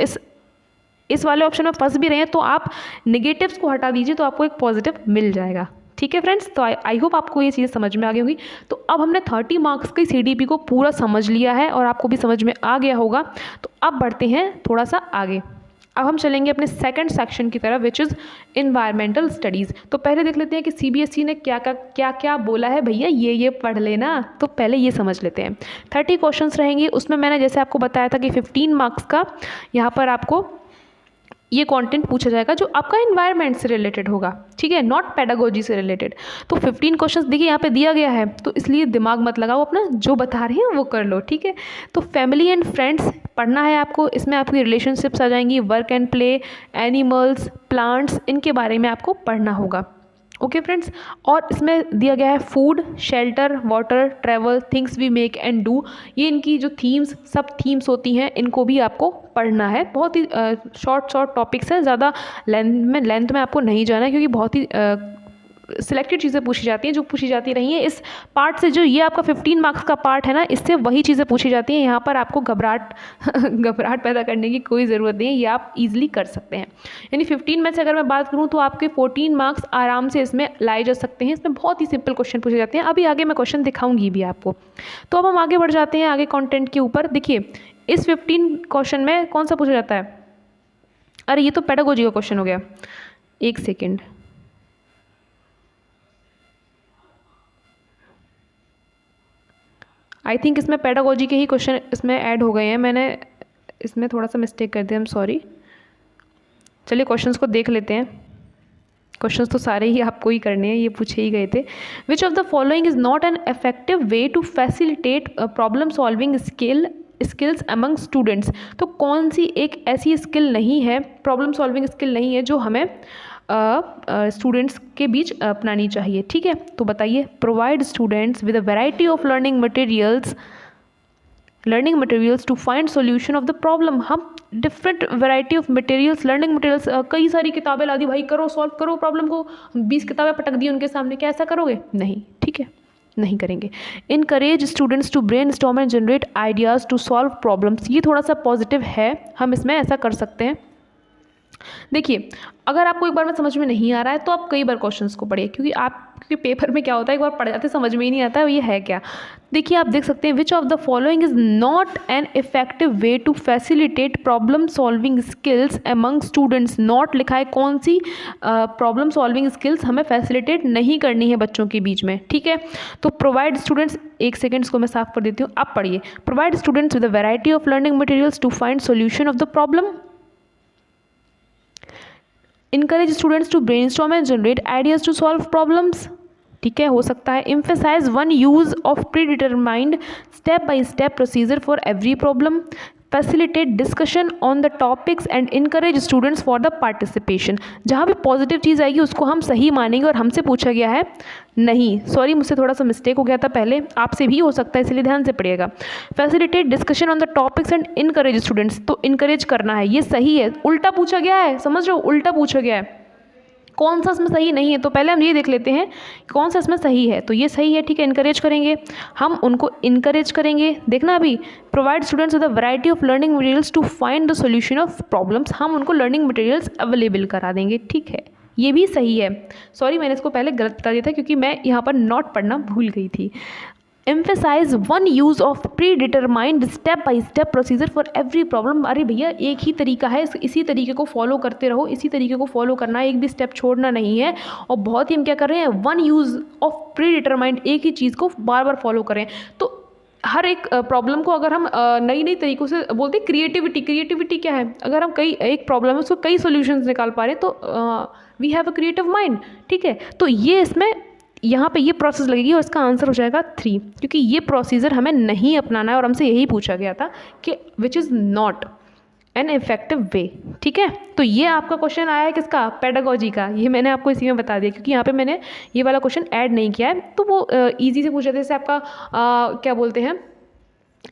इस वाले ऑप्शन में फंस भी रहे हैं तो आप नेगेटिव्स को हटा दीजिए, तो आपको एक पॉजिटिव मिल जाएगा। ठीक है फ्रेंड्स, तो आई होप आपको ये चीज़ समझ में आ गई होगी। तो अब हमने 30 मार्क्स की CDP को पूरा समझ लिया है और आपको भी समझ में आ गया होगा। तो अब बढ़ते हैं थोड़ा सा आगे। अब हम चलेंगे अपने सेकंड सेक्शन की तरफ, विच इज़ इन्वायरमेंटल स्टडीज़। तो पहले देख लेते हैं कि CBSE ने क्या क्या बोला है। भैया ये पढ़ लेना, तो पहले ये समझ लेते हैं। 30 क्वेश्चंस रहेंगे, उसमें मैंने जैसे आपको बताया था कि 15 मार्क्स का यहाँ पर आपको ये कंटेंट पूछा जाएगा जो आपका एनवायरनमेंट से रिलेटेड होगा, ठीक है, नॉट पेडागोजी से रिलेटेड। तो 15 क्वेश्चंस देखिए यहाँ पे दिया गया है, तो इसलिए दिमाग मत लगाओ, अपना जो बता रहे हैं वो कर लो, ठीक है। तो फैमिली एंड फ्रेंड्स पढ़ना है आपको, इसमें आपकी रिलेशनशिप्स आ जाएंगी, work and play, animals, plants, इनके बारे में आपको पढ़ना होगा। ओके फ्रेंड्स, और इसमें दिया गया है food, shelter, water, travel, things we make and do, ये इनकी जो थीम्स, सब थीम्स होती हैं, इनको भी आपको पढ़ना है। बहुत ही शॉर्ट टॉपिक्स हैं, ज़्यादा लेंथ में आपको नहीं जाना है, क्योंकि बहुत ही सिलेक्टेड चीज़ें पूछी जाती हैं, जो पूछी जाती रही हैं इस पार्ट से। जो ये आपका 15 मार्क्स का पार्ट है ना, इससे वही चीज़ें पूछी जाती हैं। यहाँ पर आपको घबराहट पैदा करने की कोई ज़रूरत नहीं है, ये आप इजीली कर सकते हैं। यानी 15 में से अगर मैं बात करूँ तो आपके 14 मार्क्स आराम से इसमें लाए जा सकते हैं। इसमें बहुत ही सिंपल क्वेश्चन पूछे जाते हैं, अभी आगे मैं क्वेश्चन दिखाऊंगी भी आपको। तो अब हम आगे बढ़ जाते हैं आगे कंटेंट के ऊपर। देखिए इस 15 क्वेश्चन में कौन सा पूछा जाता है, अरे ये तो पेडागोजी का क्वेश्चन हो गया, एक सेकेंड, आई थिंक इसमें पेडागोजी के ही क्वेश्चन इसमें ऐड हो गए हैं, मैंने इसमें थोड़ा सा मिस्टेक कर दिया, आई एम सॉरी। चलिए क्वेश्चंस को देख लेते हैं। क्वेश्चंस तो सारे ही आपको ही करने हैं, ये पूछे ही गए थे। Which of the following is not an effective way to facilitate problem solving skills among students. तो कौन सी एक ऐसी स्किल नहीं है, प्रॉब्लम सॉल्विंग स्किल नहीं है, जो हमें स्टूडेंट्स के बीच अपनानी चाहिए, ठीक है। तो बताइए, provide students with a variety of learning materials to find solution of the problem. हम different variety of materials, learning materials, कई सारी किताबें ला दी, भाई करो, सॉल्व करो प्रॉब्लम को, 20 किताबें पटक दी उनके सामने, क्या ऐसा करोगे? नहीं, ठीक है, नहीं करेंगे। Encourage students to brainstorm and generate ideas to solve problems, ये थोड़ा सा पॉजिटिव है, हम इसमें ऐसा कर सकते हैं। देखिए अगर आपको एक बार में समझ में नहीं आ रहा है तो आप कई बार क्वेश्चंस को पढ़िए, क्योंकि पेपर में क्या होता है, एक बार पढ़ जाते समझ में ही नहीं आता है ये है क्या। देखिए आप देख सकते हैं, which of the following is not an effective way to facilitate problem solving skills among students. Not लिखा है, कौन सी प्रॉब्लम सॉल्विंग स्किल्स हमें फैसिलिटेट नहीं करनी है बच्चों के बीच में, ठीक है। तो प्रोवाइड स्टूडेंट्स, एक सेकेंड्स को मैं साफ कर देती हूँ, आप पढ़िए। Provide students with a variety of learning materials to find solution of the problem. Encourage students to brainstorm and generate ideas to solve problems, ठीक है, हो सकता है। Emphasize one use of predetermined step by step procedure for every problem. Facilitate discussion on the topics and encourage students for the participation. जहाँ भी positive चीज़ आएगी उसको हम सही मानेंगे, और हमसे पूछा गया है नहीं, सॉरी मुझसे थोड़ा सा मिस्टेक हो गया था पहले, आपसे भी हो सकता है, इसलिए ध्यान से पढ़िएगा। Facilitate discussion on the topics and encourage students, तो इनकरेज करना है, ये सही है। उल्टा पूछा गया है, समझ रहे हो, उल्टा पूछा गया है, कौन सा इसमें सही नहीं है, तो पहले हम ये देख लेते हैं कौन सा इसमें सही है। तो ये सही है, ठीक है, इनकरेज करेंगे, हम उनको इनकरेज करेंगे। देखना अभी, provide students with a variety of learning materials to find the solution of problems, हम उनको लर्निंग मटेरियल्स अवेलेबल करा देंगे, ठीक है, ये भी सही है। सॉरी मैंने इसको पहले गलत बता दिया था, क्योंकि मैं यहाँ पर नॉट पढ़ना भूल गई थी। Emphasise one use of predetermined step by step procedure for every problem. अरे भैया एक ही तरीका है, इसी तरीके को फॉलो करते रहो, इसी तरीके को फॉलो करना है, एक भी स्टेप छोड़ना नहीं है। और बहुत ही हम क्या कर रहे हैं, one use of pre determined, एक ही चीज़ को बार बार फॉलो करें। तो हर एक प्रॉब्लम को अगर हम नई नई तरीक़ों से बोलते हैं, क्रिएटिविटी क्या है, अगर हम एक प्रॉब्लम है उसको कई सोल्यूशंस निकाल पा रहे हैं तो we have a creative mind, ठीक है। तो ये इसमें यहाँ पे ये प्रोसेस लगेगी और इसका आंसर हो जाएगा 3, क्योंकि ये प्रोसीजर हमें नहीं अपनाना है और हमसे यही पूछा गया था कि which is not an effective वे, ठीक है। तो ये आपका क्वेश्चन आया है किसका, पेडागोजी का, ये मैंने आपको इसी में बता दिया, क्योंकि यहाँ पे मैंने ये वाला क्वेश्चन ऐड नहीं किया है, तो वो ईजी से पूछा था। जैसे आपका क्या बोलते हैं,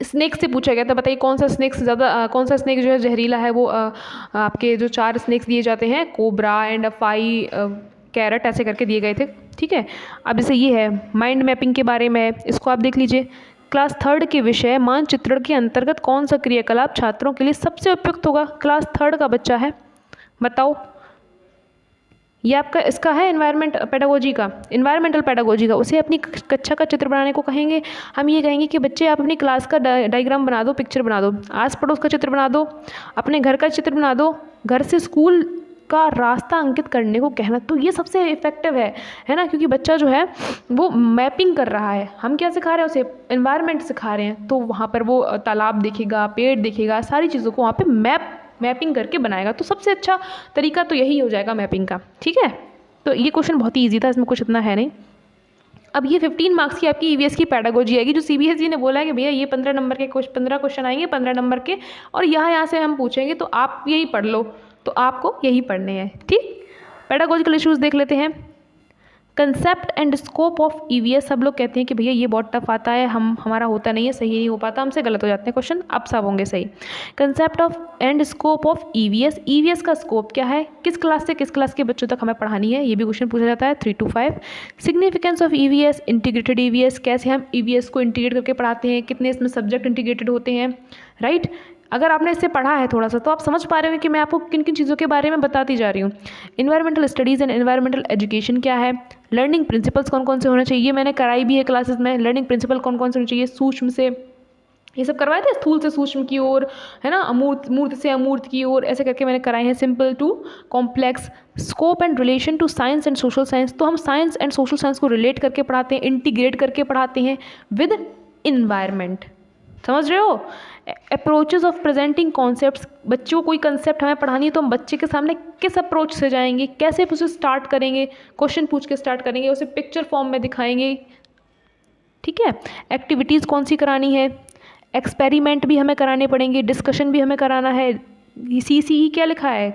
स्नेक से पूछा गया था, बताइए कौन सा स्नेक से ज़्यादा, कौन सा स्नेक जो है जहरीला है। वो आपके जो 4 स्नेक्स दिए जाते हैं, कोबरा एंड फाई, कैरेट, ऐसे करके दिए गए थे, ठीक है। अब जैसे ये है माइंड मैपिंग के बारे में, इसको आप देख लीजिए। क्लास 3 के विषय मानचित्रण के अंतर्गत कौन सा क्रियाकलाप छात्रों के लिए सबसे उपयुक्त होगा। क्लास 3 का बच्चा है, बताओ। ये आपका इसका है एनवायरमेंटल पेडागोजी का, उसे अपनी कक्षा का चित्र बनाने को कहेंगे। हम ये कहेंगे कि बच्चे आप अपनी क्लास का डायग्राम बना दो, पिक्चर बना दो, आस पड़ोस का चित्र बना दो, अपने घर का चित्र बना दो, घर से स्कूल का रास्ता अंकित करने को कहना। तो ये सबसे इफेक्टिव है ना, क्योंकि बच्चा जो है वो मैपिंग कर रहा है। हम क्या सिखा रहे हैं उसे, एनवायरनमेंट सिखा रहे हैं, तो वहाँ पर वो तालाब देखेगा, पेड़ देखेगा, सारी चीज़ों को वहाँ पे मैप मैपिंग करके बनाएगा। तो सबसे अच्छा तरीका तो यही हो जाएगा मैपिंग का, ठीक है। तो ये क्वेश्चन बहुत ही ईजी था, इसमें कुछ इतना है नहीं। अब ये 15 मार्क्स की आपकी ईवीएस की पैडागोजी आएगी, जो सीबीएसई ने बोला है कि भैया ये 15 नंबर के 15 क्वेश्चन आएंगे 15 नंबर के, और यहाँ से हम पूछेंगे तो आप यही पढ़ लो, तो आपको यही पढ़ने हैं, ठीक। पैडागोजिकल इश्यूज देख लेते हैं। Concept and scope of EVS, सब लोग कहते हैं कि भैया ये बहुत टफ आता है, हमारा होता नहीं है, सही नहीं हो पाता, हमसे गलत हो जाते हैं क्वेश्चन, अब सब होंगे सही। Concept of and scope of EVS, EVS का स्कोप क्या है, किस क्लास से किस क्लास के बच्चों तक हमें पढ़ानी है, ये भी क्वेश्चन पूछा जाता है 3 to 5। Significance of EVS, integrated EVS, कैसे हम ईवीएस को इंटीग्रेट करके पढ़ाते हैं, कितने इसमें सब्जेक्ट इंटीग्रेटेड होते हैं, राइट। अगर आपने इससे पढ़ा है थोड़ा सा तो आप समझ पा रहे हो कि मैं आपको किन किन चीज़ों के बारे में बताती जा रही हूँ। Environmental studies and environmental education क्या है, लर्निंग प्रिंसिपल्स कौन कौन से होने चाहिए, ये मैंने कराई भी है क्लासेस में। लर्निंग प्रिंसिपल कौन कौन से होने चाहिए, सूक्ष्म से, ये सब करवाए थे, स्थूल से सूक्ष्म की ओर, है ना, मूर्त से अमूर्त की ओर, ऐसे करके मैंने कराए हैं, simple to complex. Scope and relation to science and social science, तो हम साइंस एंड सोशल साइंस को रिलेट करके पढ़ाते हैं, इंटीग्रेट करके पढ़ाते हैं विद इन्वायरमेंट, समझ रहे हो। अप्रोचेज ऑफ प्रेजेंटिंग कॉन्सेप्ट्स, बच्चों को कोई कंसेप्ट हमें पढ़ानी है तो हम बच्चे के सामने किस अप्रोच से जाएंगे, कैसे उसे स्टार्ट करेंगे, क्वेश्चन पूछ के स्टार्ट करेंगे, उसे पिक्चर फॉर्म में दिखाएंगे, ठीक है। एक्टिविटीज़ कौन सी करानी है, एक्सपेरिमेंट भी हमें कराने पड़ेंगे, डिस्कशन भी हमें कराना है। CCE क्या लिखा है,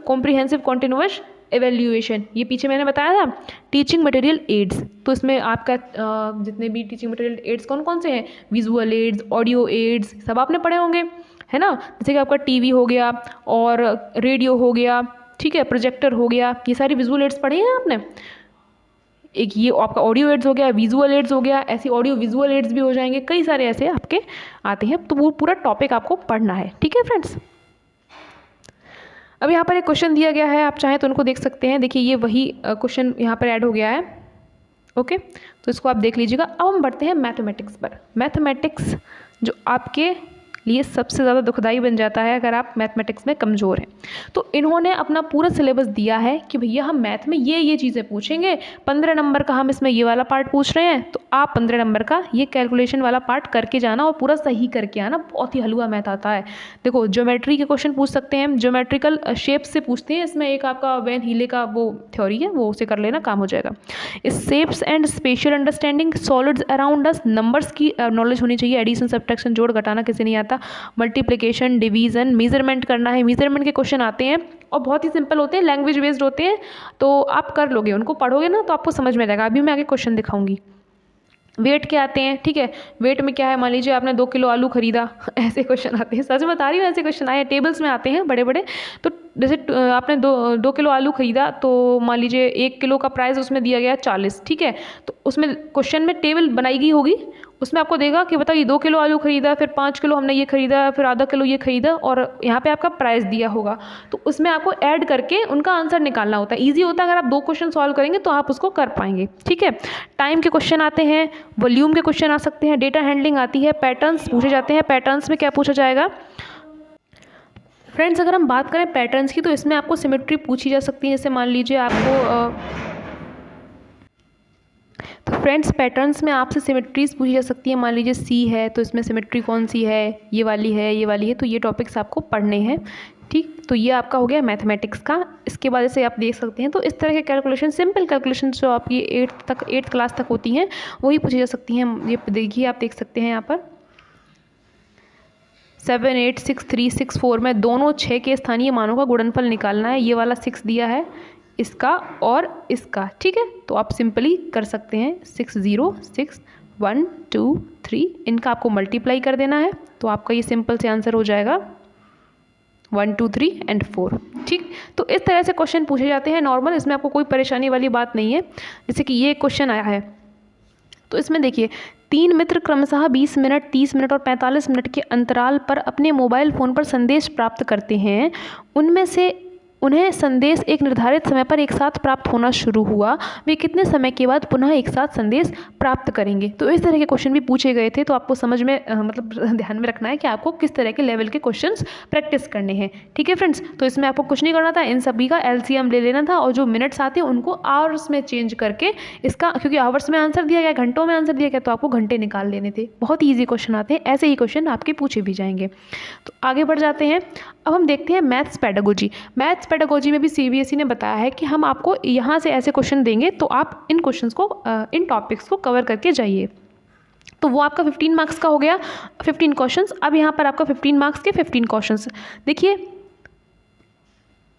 कॉम्प्रिहेंसिव कॉन्टिन्यूअस एवेल्यूएशन, ये पीछे मैंने बताया था। टीचिंग मटेरियल एड्स, तो इसमें आपका जितने भी टीचिंग मटेरियल एड्स कौन कौन से हैं, विजुअल एड्स, ऑडियो एड्स, सब आपने पढ़े होंगे, है ना। जैसे कि आपका टीवी हो गया और रेडियो हो गया, ठीक है, प्रोजेक्टर हो गया, ये सारी विजुअल एड्स पढ़े हैं आपने। एक ये आपका ऑडियो एड्स हो गया, विजुअल एड्स हो गया, ऐसी ऑडियो विजुअल एड्स भी हो जाएंगे, कई सारे ऐसे आपके आते हैं, तो वो पूरा टॉपिक आपको पढ़ना है, ठीक है फ्रेंड्स। अब यहाँ पर एक क्वेश्चन दिया गया है, आप चाहें तो उनको देख सकते हैं। देखिए ये वही क्वेश्चन यहाँ पर ऐड हो गया है, ओके, तो इसको आप देख लीजिएगा। अब हम बढ़ते हैं मैथमेटिक्स पर। मैथमेटिक्स जो आपके लिए सबसे ज़्यादा दुखदाई बन जाता है अगर आप मैथमेटिक्स में कमज़ोर हैं। तो इन्होंने अपना पूरा सिलेबस दिया है कि भैया हम मैथ में ये चीज़ें पूछेंगे, 15 नंबर का हम इसमें ये वाला पार्ट पूछ रहे हैं, तो आप 15 नंबर का ये कैलकुलेशन वाला पार्ट करके जाना और पूरा सही करके आना। बहुत ही हलवा मैथ आता है। देखो ज्योमेट्री के क्वेश्चन पूछ सकते हैं, ज्योमेट्रिकल शेप्स से पूछते हैं, इसमें एक आपका वैन हीले का वो थ्योरी है, वो उसे कर लेना, काम हो जाएगा। इस shapes and special understanding, solids around us, numbers की नॉलेज होनी चाहिए, एडिशन सब्ट्रैक्शन जोड़ घटाना किसी नहीं आता, मल्टीप्लिकेशन, डिवीजन, मेजरमेंट करना है, मेजरमेंट के क्वेश्चन आते हैं और बहुत ही सिंपल होते हैं, लैंग्वेज बेस्ड होते हैं, तो आप कर लोगे, उनको पढ़ोगे ना तो आपको समझ में आएगा। अभी मैं आगे क्वेश्चन दिखाऊंगी। वेट के आते हैं, ठीक है, वेट में क्या है, मान लीजिए आपने 2 किलो आलू खरीदा, ऐसे क्वेश्चन आते हैं, सच बता रही हूँ, ऐसे क्वेश्चन आए, टेबल्स में आते हैं बड़े बड़े। तो जैसे आपने 2 किलो आलू खरीदा, तो मान लीजिए 1 किलो का प्राइस उसमें दिया गया 40, ठीक है, तो उसमें क्वेश्चन में टेबल बनाई गई होगी, उसमें आपको देगा कि बताइए 2 किलो आलू खरीदा, फिर 5 किलो हमने ये खरीदा, फिर आधा किलो ये खरीदा, और यहाँ पे आपका प्राइस दिया होगा, तो उसमें आपको ऐड करके उनका आंसर निकालना होता है। ईजी होता है, अगर आप 2 क्वेश्चन सॉल्व करेंगे तो आप उसको कर पाएंगे, ठीक है। टाइम के क्वेश्चन आते हैं, वॉल्यूम के क्वेश्चन आ सकते हैं, डेटा हैंडलिंग आती है, पैटर्न्स पूछे जाते हैं। पैटर्न्स में क्या पूछा जाएगा फ्रेंड्स, अगर हम बात करें पैटर्न्स की, तो इसमें आपको सिमेट्री पूछी जा सकती है। जैसे मान लीजिए आपको तो फ्रेंड्स पैटर्न्स में आपसे सिमेट्रीज पूछी जा सकती है। मान लीजिए सी है तो इसमें सिमेट्री कौन सी है, ये वाली है, ये वाली है, तो ये टॉपिक्स आपको पढ़ने हैं, ठीक। तो ये आपका हो गया मैथमेटिक्स का। इसके बाद जैसे आप देख सकते हैं, तो इस तरह के कैलकुलेशन, सिंपल कैलकुलेशन जो आपकी 8th क्लास तक होती हैं, वही पूछी जा सकती हैं। ये देखिए आप देख सकते हैं यहाँ पर 7, 8, 6, 3, 6, 4 में दोनों 6 के स्थानीय मानों का गुणनफल निकालना है। ये वाला 6 दिया है, इसका और इसका, ठीक है, तो आप सिंपली कर सकते हैं 6, 0, 6, 1, 2, 3, इनका आपको मल्टीप्लाई कर देना है, तो आपका ये सिंपल से आंसर हो जाएगा 1, 2, 3 एंड 4, ठीक। तो इस तरह से क्वेश्चन पूछे जाते हैं नॉर्मल, इसमें आपको कोई परेशानी वाली बात नहीं है। जैसे कि ये क्वेश्चन आया है, तो इसमें देखिए 3 मित्र क्रमशः 20 मिनट, 30 मिनट और 45 मिनट के अंतराल पर अपने मोबाइल फ़ोन पर संदेश प्राप्त करते हैं। उनमें से उन्हें संदेश एक निर्धारित समय पर एक साथ प्राप्त होना शुरू हुआ, वे कितने समय के बाद पुनः एक साथ संदेश प्राप्त करेंगे। तो इस तरह के क्वेश्चन भी पूछे गए थे, तो आपको समझ में मतलब ध्यान में रखना है कि आपको किस तरह के लेवल के क्वेश्चंस प्रैक्टिस करने हैं। ठीक है फ्रेंड्स, तो इसमें आपको कुछ नहीं करना था, इन सभी का एलसीएम ले लेना था और जो मिनट्स आते हैं उनको आवर्स में चेंज करके इसका, क्योंकि आवर्स में आंसर दिया गया, घंटों में आंसर दिया गया, तो आपको घंटे निकाल लेने थे। बहुत ईजी क्वेश्चन आते हैं, ऐसे ही क्वेश्चन आपके पूछे भी जाएंगे। तो आगे बढ़ जाते हैं। अब हम देखते हैं मैथ्स पेडागोजी। मैथ्स पेडागोजी में भी सीबीएसई ने बताया है कि हम आपको यहाँ से ऐसे क्वेश्चन देंगे, तो आप इन क्वेश्चंस को, इन टॉपिक्स को कवर करके जाइए। तो वो आपका 15 मार्क्स का हो गया, 15 क्वेश्चंस। अब यहाँ पर आपका 15 मार्क्स के 15 क्वेश्चंस देखिए।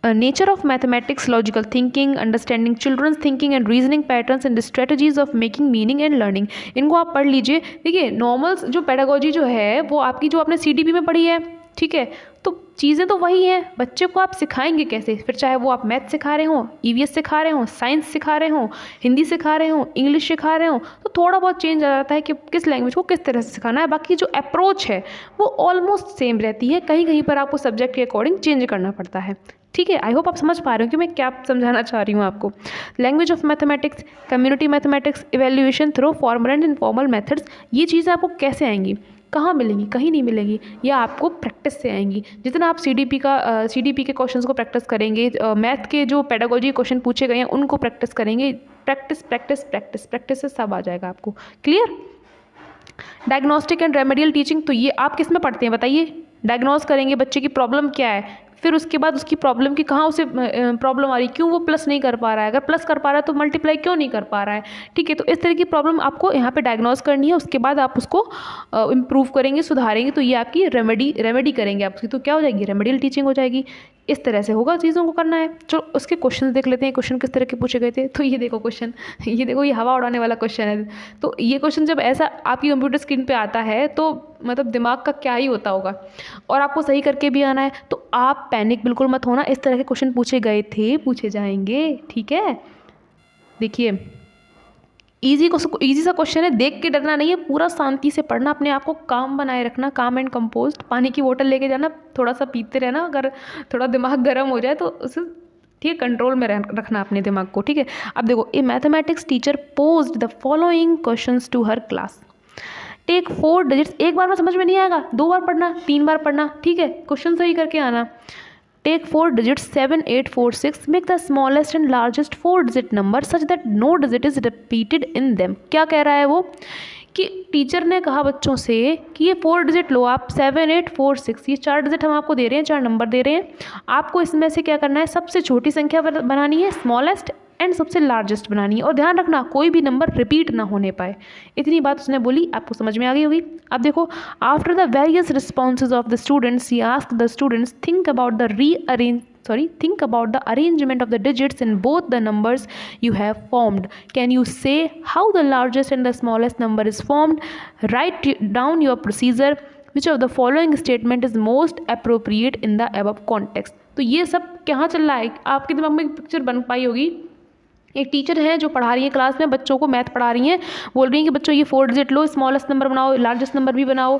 Nature of mathematics, logical thinking, understanding children's thinking and reasoning patterns and strategies of making meaning and learning. इनको आप पढ़ लीजिए। देखिए नॉर्मल जो पेडागोजी जो है वो आपकी जो आपने सीडीपी में पढ़ी है, ठीक है, तो चीज़ें तो वही हैं, बच्चे को आप सिखाएंगे कैसे, फिर चाहे वो आप मैथ सिखा रहे हों, ईवीएस सिखा रहे हों, साइंस सिखा रहे हों, हिंदी सिखा रहे हों, इंग्लिश सिखा रहे हों, तो थोड़ा बहुत चेंज आ जाता है कि किस लैंग्वेज को किस तरह से सिखाना है। बाकी जो अप्रोच है वो ऑलमोस्ट सेम रहती है, कहीं कहीं पर आपको सब्जेक्ट के अकॉर्डिंग चेंज करना पड़ता है। ठीक है, आई होप आप समझ पा रहे हो कि मैं क्या समझाना चाह रही हूँ आपको। Language of mathematics, community mathematics, evaluation through formal and informal methods, ये चीज़ें आपको कैसे आएंगी, कहाँ मिलेंगी, कहीं नहीं मिलेंगी, या आपको प्रैक्टिस से आएंगी। जितना आप सीडीपी के क्वेश्चंस को प्रैक्टिस करेंगे, मैथ के जो पेडागोजी क्वेश्चन पूछे गए हैं उनको प्रैक्टिस करेंगे, प्रैक्टिस प्रैक्टिस प्रैक्टिस प्रैक्टिस से सब आ जाएगा आपको। Clear. Diagnostic and remedial teaching, तो ये आप किस में पढ़ते हैं बताइए। डायग्नोस करेंगे बच्चे की प्रॉब्लम क्या है, फिर उसके बाद उसकी प्रॉब्लम की कहाँ उसे प्रॉब्लम आ रही, क्यों वो प्लस नहीं कर पा रहा है, अगर प्लस कर पा रहा है तो मल्टीप्लाई क्यों नहीं कर पा रहा है। ठीक है, तो इस तरह की प्रॉब्लम आपको यहाँ पे डायग्नोस करनी है, उसके बाद आप उसको इम्प्रूव करेंगे, सुधारेंगे, तो ये आपकी रेमेडी करेंगे आपकी, तो क्या हो जाएगी, रेमेडियल टीचिंग हो जाएगी। इस तरह से होगा, चीज़ों को करना है। चलो उसके क्वेश्चन देख लेते हैं, क्वेश्चन किस तरह के पूछे गए थे। तो ये देखो क्वेश्चन, ये देखो, ये हवा उड़ाने वाला क्वेश्चन है। तो ये क्वेश्चन जब ऐसा आपकी कंप्यूटर स्क्रीन पे आता है तो मतलब दिमाग का क्या ही होता होगा, और आपको सही करके भी आना है। तो आप पैनिक बिल्कुल मत होना, इस तरह के क्वेश्चन पूछे गए थे, पूछे जाएंगे। ठीक है, देखिए इजी सा क्वेश्चन है, देख के डरना नहीं है, पूरा शांति से पढ़ना, अपने आप को काम बनाए रखना, काम एंड कंपोस्ट। पानी की बोतल लेके जाना, थोड़ा सा पीते रहना, अगर थोड़ा दिमाग गर्म हो जाए तो उसे ठीक है कंट्रोल में रखना अपने दिमाग को। ठीक है, अब देखो, a mathematics teacher posed the following questions to her class. Take 4 digits, एक बार में समझ में नहीं आएगा, 2 बार पढ़ना, 3 बार पढ़ना। ठीक है, क्वेश्चन सही करके आना। Take 4 digits 7, 8, 4, 6. Make the smallest and largest 4-digit number such that no digit is repeated in them. क्या कह रहा है वो, कि टीचर ने कहा बच्चों से कि ये 4 डिजिट लो आप, 7, 8, 4, 6, ये 4 डिजिट हम आपको दे रहे हैं, 4 नंबर दे रहे हैं, आपको इसमें से क्या करना है, सबसे छोटी संख्या बनानी है, स्मॉलेस्ट, एंड सबसे लार्जेस्ट बनानी है, और ध्यान रखना कोई भी नंबर रिपीट ना होने पाए। इतनी बात उसने बोली, आपको समझ में आ गई होगी। अब देखो, after the various responses of the students he asked the students think about the arrangement of the digits in both the numbers you have formed. Can you say how the largest and the smallest number is formed? Write down your procedure. Which of the following statement is most appropriate in the above context? तो ये सब कहाँ चल रहा है, आपके दिमाग में एक पिक्चर बन पाई होगी। एक टीचर है जो पढ़ा रही है क्लास में, बच्चों को मैथ पढ़ा रही हैं, बोल रही हैं कि बच्चों ये 4 डिजिट लो, स्मॉलेस्ट नंबर बनाओ, लार्जेस्ट नंबर भी बनाओ।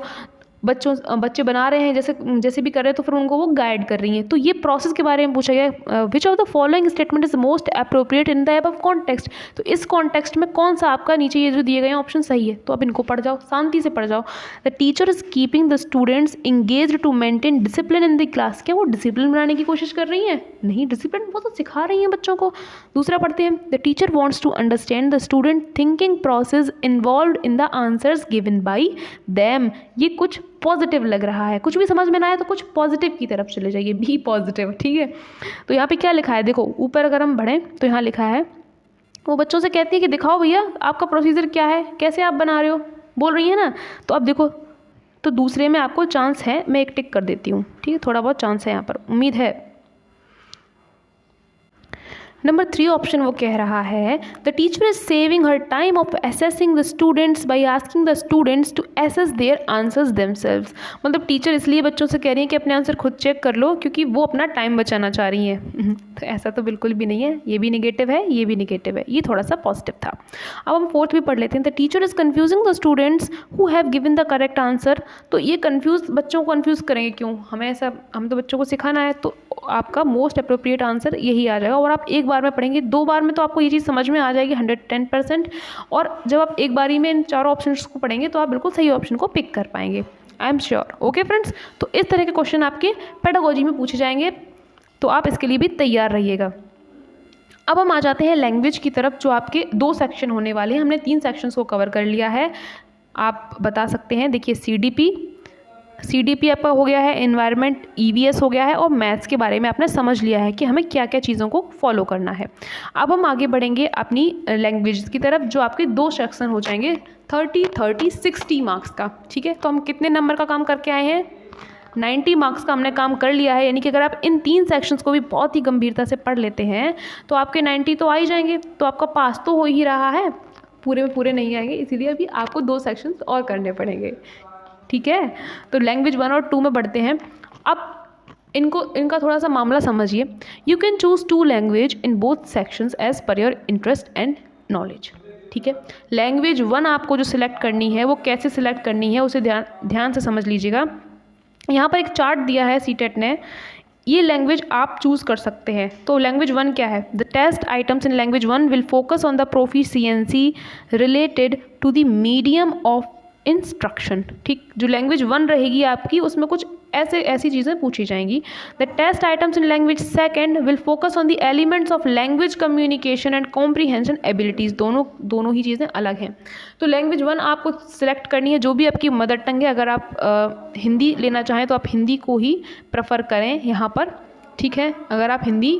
बच्चे बना रहे हैं, जैसे भी कर रहे हैं, तो फिर उनको वो गाइड कर रही हैं। तो ये प्रोसेस के बारे में पूछा गया, विच of the following statement is most appropriate in the above context. तो इस कॉन्टेक्स्ट में कौन सा आपका नीचे ये जो दिए गए हैं ऑप्शन सही है, तो अब इनको पढ़ जाओ, शांति से पढ़ जाओ। The teacher is keeping the students engaged to maintain discipline in the class. क्या वो डिसिप्लिन बनाने की कोशिश कर रही हैं? नहीं, डिसिप्लिन वो तो सिखा रही हैं बच्चों को। दूसरा पढ़ते हैं, the teacher wants to understand the student thinking process involve in the answers given by them. ये कुछ पॉजिटिव लग रहा है, कुछ भी समझ में ना आए तो कुछ पॉजिटिव की तरफ चले जाइए, बी पॉजिटिव। ठीक है, तो यहाँ पे क्या लिखा है, देखो ऊपर अगर हम बढ़ें तो यहाँ लिखा है, वो बच्चों से कहती है कि दिखाओ भैया आपका प्रोसीजर क्या है, कैसे आप बना रहे हो, बोल रही है ना। तो अब देखो, तो दूसरे में आपको चांस है, मैं एक टिक कर देती हूँ। ठीक है, थोड़ा बहुत चांस है यहाँ पर, उम्मीद है। नंबर 3 ऑप्शन वो कह रहा है the teacher is saving her time of assessing the students by asking the students to assess their answers themselves. मतलब टीचर इसलिए बच्चों से कह रही है कि अपने आंसर खुद चेक कर लो क्योंकि वो अपना टाइम बचाना चाह रही हैं। तो ऐसा तो बिल्कुल भी नहीं है, ये भी निगेटिव है, ये भी निगेटिव है, ये थोड़ा सा पॉजिटिव था। अब हम फोर्थ भी पढ़ लेते हैं। The teacher is confusing the students who have given the correct answer. तो ये कन्फ्यूज, बच्चों को कन्फ्यूज़ करेंगे क्यों, हमें ऐसा, हम तो बच्चों को सिखाना है, तो आपका मोस्ट अप्रोप्रिएट आंसर यही आ जाएगा। और आप एक बार में पढ़ेंगे, 2 बार में तो आपको ये चीज़ समझ में आ जाएगी 110%। और जब आप एक बारी में इन चारों ऑप्शंस को पढ़ेंगे तो आप बिल्कुल सही ऑप्शन को पिक कर पाएंगे, I am sure. Okay friends, तो इस तरह के क्वेश्चन आपके पेडागोजी में पूछे जाएंगे, तो आप इसके लिए भी तैयार रहिएगा। अब हम आ जाते हैं लैंग्वेज की तरफ, जो आपके 2 सेक्शन होने वाले हैं। हमने 3 सेक्शंस को कवर कर लिया है, आप बता सकते हैं। देखिए सीडीपी आपका हो गया है, एनवायरनमेंट ईवीएस हो गया है, और मैथ्स के बारे में आपने समझ लिया है कि हमें क्या क्या चीज़ों को फॉलो करना है। अब हम आगे बढ़ेंगे अपनी लैंग्वेज की तरफ, जो आपके 2 सेक्शन हो जाएंगे 60 मार्क्स का। ठीक है, तो हम कितने नंबर का काम करके आए हैं? 90 मार्क्स का हमने काम कर लिया है। यानी कि अगर आप इन 3 सेक्शंस को भी बहुत ही गंभीरता से पढ़ लेते हैं तो आपके 90 तो आ ही जाएंगे, तो आपका पास तो हो ही रहा है। पूरे में पूरे नहीं आएंगे, इसीलिए अभी आपको 2 सेक्शंस और करने पड़ेंगे। ठीक है, तो लैंग्वेज 1 और 2 में बढ़ते हैं। अब इनका थोड़ा सा मामला समझिए। You can choose 2 language in both sections as per your interest and knowledge. ठीक है, लैंग्वेज 1 आपको जो सिलेक्ट करनी है वो कैसे सिलेक्ट करनी है उसे ध्यान से समझ लीजिएगा। यहाँ पर एक चार्ट दिया है सीटेट ने, ये लैंग्वेज आप चूज़ कर सकते हैं। तो लैंग्वेज 1 क्या है? The test items in language 1 will focus on the proficiency related to the medium of instruction. ठीक, जो लैंग्वेज 1 रहेगी आपकी, उसमें कुछ ऐसी चीज़ें पूछी जाएंगी। The test items in language 2 will focus on the elements of language communication and comprehension abilities. दोनों ही चीज़ें अलग हैं। तो लैंग्वेज 1 आपको सिलेक्ट करनी है, जो भी आपकी मदर टंग है। अगर आप हिंदी लेना चाहें तो आप हिंदी को ही प्रेफर करें यहाँ पर। ठीक है, अगर आप हिंदी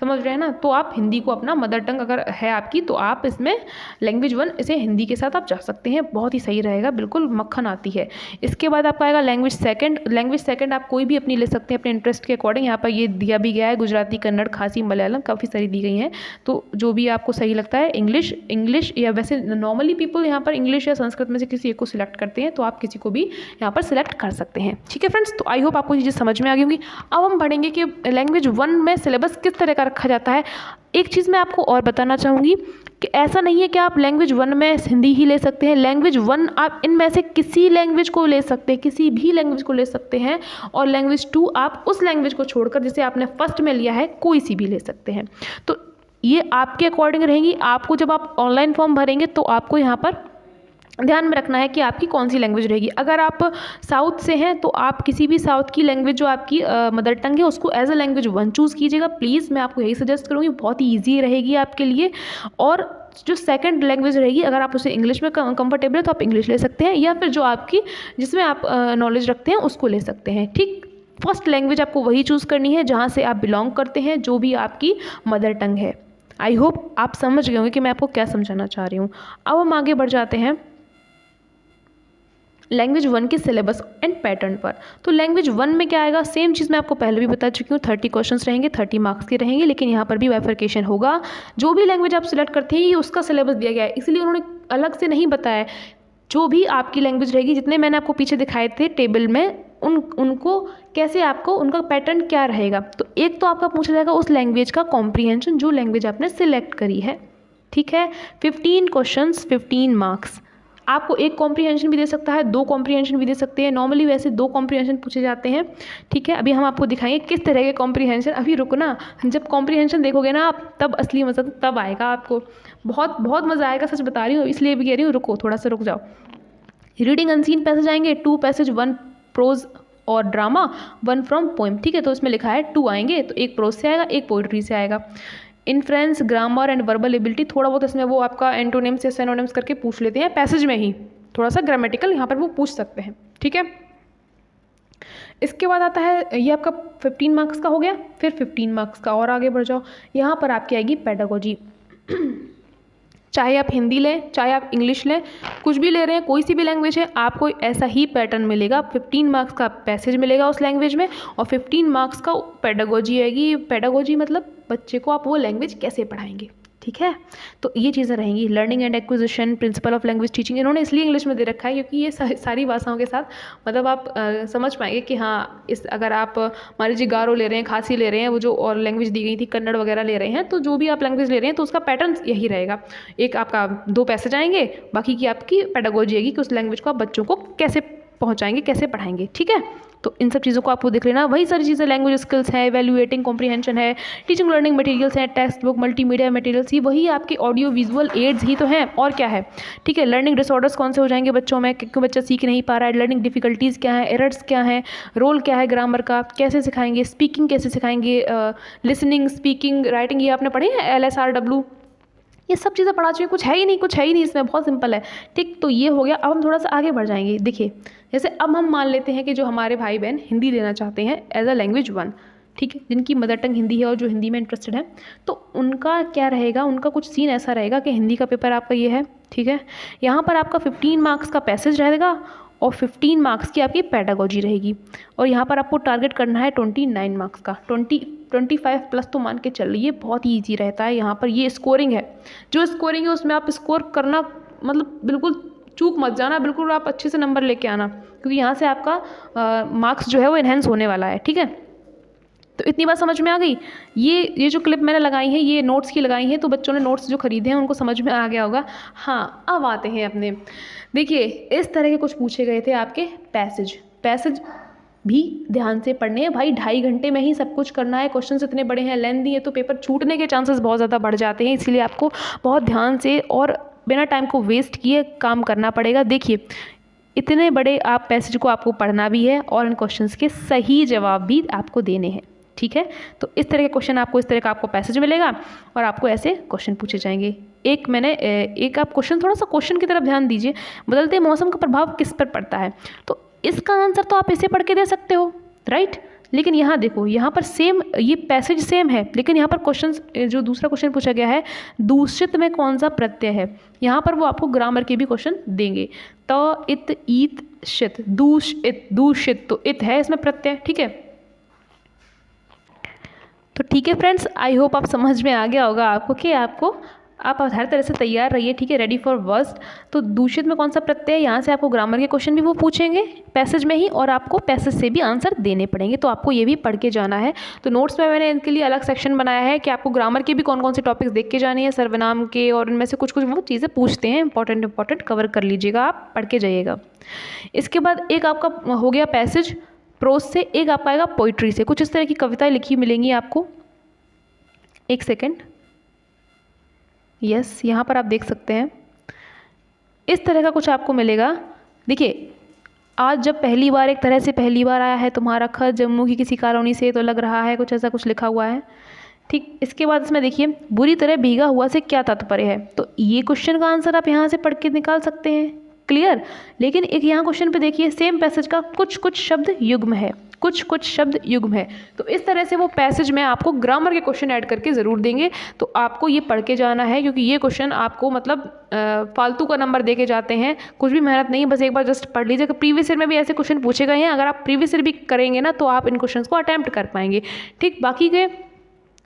समझ रहे हैं ना, तो आप हिंदी को अपना मदर टंग अगर है आपकी, तो आप इसमें लैंग्वेज 1 इसे हिंदी के साथ आप जा सकते हैं, बहुत ही सही रहेगा, बिल्कुल मक्खन आती है। इसके बाद आपका आएगा लैंग्वेज 2। लैंग्वेज 2 आप कोई भी अपनी ले सकते हैं अपने इंटरेस्ट के अकॉर्डिंग। यहाँ पर ये दिया भी गया है, गुजराती, कन्नड़, खासी, मलयालम, काफ़ी सारी दी गई हैं। तो जो भी आपको सही लगता है, इंग्लिश या वैसे नॉर्मली पीपल यहाँ पर इंग्लिश या संस्कृत में से किसी एक को सिलेक्ट करते हैं, तो आप किसी को भी यहाँ पर सिलेक्ट कर सकते हैं। ठीक है फ्रेंड्स, तो आई होप आपको ये चीज़ समझ में आ गई होंगी। अब हम पढ़ेंगे कि लैंग्वेज 1 में सिलेबस किस तरह का रखा जाता है। एक चीज़ मैं आपको और बताना चाहूँगी कि ऐसा नहीं है कि आप लैंग्वेज 1 में हिंदी ही ले सकते हैं। लैंग्वेज 1 आप इनमें से किसी लैंग्वेज को ले सकते हैं, किसी भी लैंग्वेज को ले सकते हैं। और लैंग्वेज 2 आप उस लैंग्वेज को छोड़कर, जिसे आपने फर्स्ट में लिया है, कोई सी भी ले सकते हैं। तो ये आपके अकॉर्डिंग रहेंगी। आपको जब आप ऑनलाइन फॉर्म भरेंगे तो आपको यहाँ पर ध्यान में रखना है कि आपकी कौन सी लैंग्वेज रहेगी। अगर आप साउथ से हैं तो आप किसी भी साउथ की लैंग्वेज जो आपकी मदर टंग है उसको एज अ लैंग्वेज 1 चूज़ कीजिएगा प्लीज़। मैं आपको यही सजेस्ट करूँगी, बहुत ही ईजी रहेगी आपके लिए। और जो सेकंड लैंग्वेज रहेगी, अगर आप उसे इंग्लिश में कंफर्टेबल है तो आप इंग्लिश ले सकते हैं, या फिर जो आपकी जिसमें आप नॉलेज रखते हैं उसको ले सकते हैं। ठीक, फर्स्ट लैंग्वेज आपको वही चूज़ करनी है जहाँ से आप बिलोंग करते हैं, जो भी आपकी मदर टंग है। आई होप आप समझ गए होंगे कि मैं आपको क्या समझाना चाह रही हूँ। अब हम आगे बढ़ जाते हैं लैंग्वेज 1 के सिलेबस एंड पैटर्न पर। तो लैंग्वेज 1 में क्या आएगा, सेम चीज़ मैं आपको पहले भी बता चुकी हूँ। 30 क्वेश्चंस रहेंगे, 30 मार्क्स के रहेंगे, लेकिन यहाँ पर भी बाइफरकेशन होगा। जो भी लैंग्वेज आप सिलेक्ट करते हैं ये उसका सिलेबस दिया गया है, इसलिए उन्होंने अलग से नहीं बताया। जो भी आपकी लैंग्वेज रहेगी, जितने मैंने आपको पीछे दिखाए थे टेबल में, उनको कैसे आपको उनका पैटर्न क्या रहेगा। तो एक तो आपका पूछा जाएगा उस लैंग्वेज का कॉम्प्रीहेंशन, जो लैंग्वेज आपने सिलेक्ट करी है। ठीक है, 15 क्वेश्चंस, 15 मार्क्स। आपको एक कॉम्प्रीहेंशन भी दे सकता है, 2 कॉम्प्रीहेंशन भी दे सकते हैं। नॉर्मली वैसे 2 कॉम्प्रीहेंशन पूछे जाते हैं। ठीक है, अभी हम आपको दिखाएंगे किस तरह के कॉम्प्रीहेंशन। अभी रुको ना, जब कॉम्प्रीहेंशन देखोगे ना आप, तब असली मज़ा तब आएगा आपको। बहुत बहुत मज़ा आएगा, सच बता रही हूँ, इसलिए भी कह रही हूँ, रुको थोड़ा सा रुक जाओ। रीडिंग अनसीन पैसेज आएंगे, 2 पैसेज, 1 प्रोज और ड्रामा, 1 फ्रॉम पोएम। ठीक है, तो इसमें लिखा है 2 आएंगे, तो एक प्रोज से आएगा, एक पोइट्री से आएगा। Inference, grammar and verbal ability, थोड़ा बहुत इसमें वो आपका एंटोनिम्स या सिनोनिम्स करके पूछ लेते हैं पैसेज में ही, थोड़ा सा ग्रामेटिकल यहाँ पर वो पूछ सकते हैं। ठीक है, इसके बाद आता है, ये आपका 15 मार्क्स का हो गया। फिर 15 मार्क्स का और आगे बढ़ जाओ, यहाँ पर आपकी आएगी पेडागोजी। चाहे आप हिंदी लें, चाहे आप इंग्लिश लें, कुछ भी ले रहे हैं, कोई सी भी लैंग्वेज है, आपको ऐसा ही पैटर्न मिलेगा। 15 मार्क्स का पैसेज मिलेगा उस लैंग्वेज में और 15 मार्क्स का पेडागोजी आएगी। पेडागोजी मतलब बच्चे को आप वो लैंग्वेज कैसे पढ़ाएंगे, ठीक है। तो ये चीज़ें रहेंगी। Learning and acquisition, principle of language teaching, इन्होंने इसलिए इंग्लिश में दे रखा है क्योंकि ये सारी भाषाओं के साथ मतलब आप समझ पाएंगे कि हाँ, इस अगर आप मान लीजिए गारो ले रहे हैं, खासी ले रहे हैं, वो जो और लैंग्वेज दी गई थी कन्नड़ वगैरह ले रहे हैं, तो जो भी आप लैंग्वेज ले रहे हैं तो उसका पैटर्न यही रहेगा। एक आपका 2 पैसेज आएंगे, बाकी की आपकी पेडागोजी आएगी कि उस लैंग्वेज को आप बच्चों को कैसे पहुँचाएंगे, कैसे पढ़ाएंगे, ठीक है। तो इन सब चीज़ों को आपको देख लेना। वही सारी चीज़ें लैंग्वेज स्किल्स है, इवैल्यूएटिंग कॉम्प्रीहेंशन है, टीचिंग लर्निंग मटेरियल्स हैं, टेक्स्ट बुक, मल्टीमीडिया मटेरियल्स, ये वही आपके ऑडियो विजुअल एड्स ही तो हैं और क्या है, ठीक है। लर्निंग डिसऑर्डर्स कौन से हो जाएंगे बच्चों में, क्यों बच्चा सीख नहीं पा रहा है, लर्निंग डिफिकल्टीज़ क्या है, एरर्स क्या है, रोल क्या है ग्रामर का, कैसे सिखाएंगे, स्पीकिंग कैसे सिखाएंगे, लिसनिंग, स्पीकिंग, राइटिंग, ये आपने पढ़े हैं LSRW, ये सब चीज़ें पढ़ा चुके, कुछ है ही नहीं इसमें, बहुत सिंपल है, ठीक। तो ये हो गया। अब हम थोड़ा सा आगे बढ़ जाएंगे। देखिए, जैसे अब हम मान लेते हैं कि जो हमारे भाई बहन हिंदी लेना चाहते हैं एज अ लैंग्वेज 1, ठीक है, जिनकी मदर टंग हिंदी है और जो हिंदी में इंटरेस्टेड है, तो उनका क्या रहेगा, उनका कुछ सीन ऐसा रहेगा कि हिंदी का पेपर आपका ये है, ठीक है। यहाँ पर आपका 15 मार्क्स का पैसेज रहेगा और 15 मार्क्स की आपकी पेडागोजी रहेगी और यहाँ पर आपको टारगेट करना है 29 मार्क्स का। 25 प्लस तो मान के चलिए, बहुत ही ईजी रहता है। यहाँ पर ये स्कोरिंग है, जो स्कोरिंग है उसमें आप स्कोर करना, मतलब बिल्कुल चूक मत जाना, बिल्कुल आप अच्छे से नंबर लेके आना, क्योंकि यहाँ से आपका मार्क्स जो है वो इन्हेंस होने वाला है, ठीक है। तो इतनी बात समझ में आ गई। ये जो क्लिप मैंने लगाई है ये नोट्स की लगाई है, तो बच्चों ने नोट्स जो खरीदे हैं उनको समझ में आ गया होगा। हाँ, अब आते हैं अपने, देखिए इस तरह के कुछ पूछे गए थे आपके पैसेज भी ध्यान से पढ़ने हैं भाई। 2.5 घंटे में ही सब कुछ करना है, क्वेश्चन इतने बड़े हैं, लेंथी है, तो पेपर छूटने के चांसेस बहुत ज़्यादा बढ़ जाते हैं, इसलिए आपको बहुत ध्यान से और बिना टाइम को वेस्ट किए काम करना पड़ेगा। देखिए, इतने बड़े आप पैसेज को आपको पढ़ना भी है और इन क्वेश्चंस के सही जवाब भी आपको देने हैं, ठीक है। तो इस तरह के क्वेश्चन आपको, इस तरह का आपको पैसेज मिलेगा और आपको ऐसे क्वेश्चन पूछे जाएंगे। एक आप क्वेश्चन, थोड़ा सा क्वेश्चन की तरफ ध्यान दीजिए। बदलते मौसम का प्रभाव किस पर पड़ता है, तो इसका आंसर तो आप इसे पढ़ के दे सकते हो, राइट। लेकिन यहाँ देखो, यहाँ पर सेम, ये पैसेज सेम है, लेकिन यहाँ पर क्वेश्चन, जो दूसरा क्वेश्चन पूछा गया है, दूषित में कौन सा प्रत्यय है, यहाँ पर वो आपको ग्रामर के भी क्वेश्चन देंगे। त, इत, ईत, शित, दूषित, तो इत है इसमें प्रत्यय, ठीक है। तो ठीक है फ्रेंड्स, आई होप आप समझ में आ गया होगा आपको कि आप हर तरह से तैयार रहिए, ठीक है, रेडी फॉर वर्स्ट। तो दूषित में कौन सा प्रत्यय है, यहाँ से आपको ग्रामर के क्वेश्चन भी वो पूछेंगे पैसेज में ही और आपको पैसेज से भी आंसर देने पड़ेंगे, तो आपको ये भी पढ़ के जाना है। तो नोट्स में मैंने इनके लिए अलग सेक्शन बनाया है कि आपको ग्रामर के भी कौन कौन से टॉपिक्स देख के जाने हैं, सर्वनाम के, और इनमें से कुछ कुछ वो चीज़ें पूछते हैं, इंपॉर्टेंट कवर कर लीजिएगा, आप पढ़ के जाइएगा। इसके बाद एक आपका हो गया पैसेज प्रोज से, एक आपका आएगा पोइट्री से। कुछ इस तरह की कविताएं लिखी मिलेंगी आपको। एक सेकेंड, यस, यहाँ पर आप देख सकते हैं इस तरह का कुछ आपको मिलेगा। देखिए, आज जब पहली बार, एक तरह से पहली बार आया है तुम्हारा खत जम्मू की किसी कॉलोनी से, तो लग रहा है कुछ ऐसा कुछ लिखा हुआ है, ठीक। इसके बाद इसमें देखिए, बुरी तरह भीगा हुआ से क्या तात्पर्य है, तो ये क्वेश्चन का आंसर आप यहाँ से पढ़ के निकाल सकते हैं, क्लियर। लेकिन एक यहाँ क्वेश्चन पे देखिए, सेम पैसेज का कुछ शब्द युग्म है, कुछ शब्द युग्म है, तो इस तरह से वो पैसेज में आपको ग्रामर के क्वेश्चन ऐड करके ज़रूर देंगे। तो आपको ये पढ़ के जाना है, क्योंकि ये क्वेश्चन आपको मतलब फालतू का नंबर दे के जाते हैं, कुछ भी मेहनत नहीं, बस एक बार जस्ट पढ़ लीजिए। प्रीवियस ईयर में भी ऐसे क्वेश्चन पूछे गए हैं, अगर आप प्रीवियस ईयर भी करेंगे ना तो आप इन क्वेश्चन को अटैम्प्ट कर पाएंगे, ठीक। बाकी के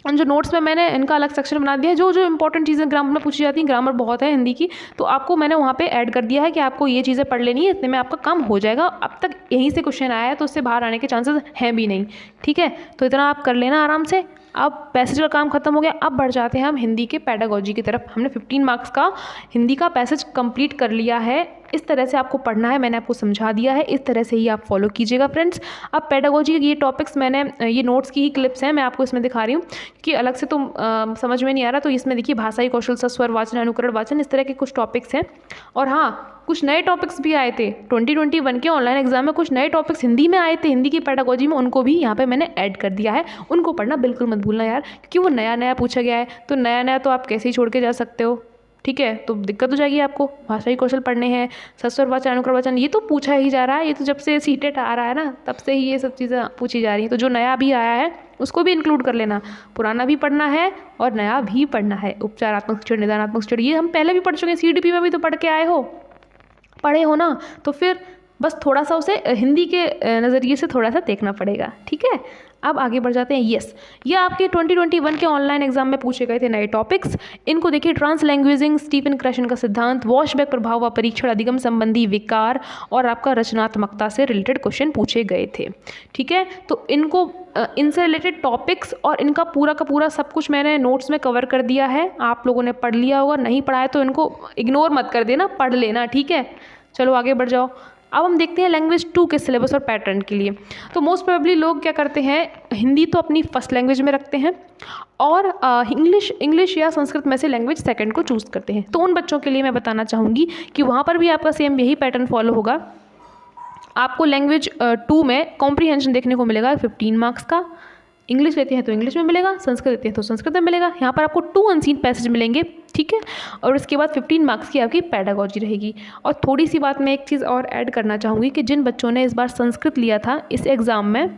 जो नोट्स में मैंने इनका अलग सेक्शन बना दिया है, जो इंपॉर्टेंट चीज़ें ग्रामर में पूछी जाती हैं, ग्रामर बहुत है हिंदी की, तो आपको मैंने वहाँ पे ऐड कर दिया है कि आपको ये चीज़ें पढ़ लेनी है, इतने में आपका काम हो जाएगा। अब तक यहीं से क्वेश्चन आया है, तो उससे बाहर आने के चांसेस हैं भी नहीं, ठीक है। तो इतना आप कर लेना आराम से। अब पैसेज का काम खत्म हो गया, अब बढ़ जाते हैं हम हिंदी के पेडागोजी की तरफ। हमने 15 मार्क्स का हिंदी का पैसेज कंप्लीट कर लिया है। इस तरह से आपको पढ़ना है, मैंने आपको समझा दिया है, इस तरह से ही आप फॉलो कीजिएगा फ्रेंड्स। अब पेडागोजी के ये टॉपिक्स, मैंने ये नोट्स की ही क्लिप्स हैं, मैं आपको इसमें दिखा रही हूँ कि अलग से तो समझ में नहीं आ रहा, तो इसमें देखिए भाषाई कौशल, स्वर वाचन, अनुकरण वाचन, इस तरह के कुछ टॉपिक्स हैं। और हाँ, कुछ नए टॉपिक्स भी आए थे 2021 के ऑनलाइन एग्जाम में, कुछ नए टॉपिक्स हिंदी में आए थे, हिंदी की पेडागोजी में, उनको भी यहाँ पे मैंने ऐड कर दिया है। उनको पढ़ना बिल्कुल मत भूलना यार, क्योंकि वो नया पूछा गया है, तो नया तो आप कैसे ही छोड़ के जा सकते हो, ठीक है, तो दिक्कत हो जाएगी आपको। भाषाई कौशल पढ़ने हैं, सस्वर वाचन अनुकर वाचन, ये तो पूछा ही जा रहा है, ये तो जब से सीटेट आ रहा है ना तब से ही ये सब चीज़ें पूछी जा रही हैं। तो जो नया भी आया है उसको भी इंक्लूड कर लेना, पुराना भी पढ़ना है और नया भी पढ़ना है। उपचारात्मक शिक्षण, निदानात्मक शिक्षण, ये हम पहले भी पढ़ चुके हैं, CDP में भी तो पढ़ के आए हो, पढ़े हो ना, तो फिर बस थोड़ा सा उसे हिंदी के नज़रिए से थोड़ा सा देखना पड़ेगा। ठीक है, अब आगे बढ़ जाते हैं। यस, ये आपके 2021 के ऑनलाइन एग्जाम में पूछे गए थे नए टॉपिक्स। इनको देखिए, ट्रांस लैंग्वेजिंग, स्टीफन क्रशन का सिद्धांत, वॉशबैक प्रभाव व परीक्षण, अधिगम संबंधी विकार और आपका रचनात्मकता से रिलेटेड क्वेश्चन पूछे गए थे। ठीक है, तो इनको इनसे रिलेटेड टॉपिक्स और इनका पूरा का पूरा सब कुछ मैंने नोट्स में कवर कर दिया है। आप लोगों ने पढ़ लिया होगा, नहीं पढ़ा है तो इनको इग्नोर मत कर देना, पढ़ लेना। ठीक है, चलो आगे बढ़ जाओ। अब हम देखते हैं लैंग्वेज 2 के सिलेबस और पैटर्न के लिए। तो मोस्ट प्रोबेबली लोग क्या करते हैं, हिंदी तो अपनी फर्स्ट लैंग्वेज में रखते हैं और इंग्लिश या संस्कृत में से लैंग्वेज सेकंड को चूज़ करते हैं। तो उन बच्चों के लिए मैं बताना चाहूँगी कि वहाँ पर भी आपका सेम यही पैटर्न फॉलो होगा। आपको लैंग्वेज 2 में कॉम्प्रीहेंशन देखने को मिलेगा 15 मार्क्स का। इंग्लिश लेते हैं तो इंग्लिश में मिलेगा, संस्कृत लेते हैं तो संस्कृत में मिलेगा। यहाँ पर आपको 2 अनसीन पैसेज मिलेंगे। ठीक है, और उसके बाद 15 मार्क्स की आपकी पेडागोजी रहेगी। और थोड़ी सी बात मैं एक चीज़ और ऐड करना चाहूँगी कि जिन बच्चों ने इस बार संस्कृत लिया था इस एग्ज़ाम में,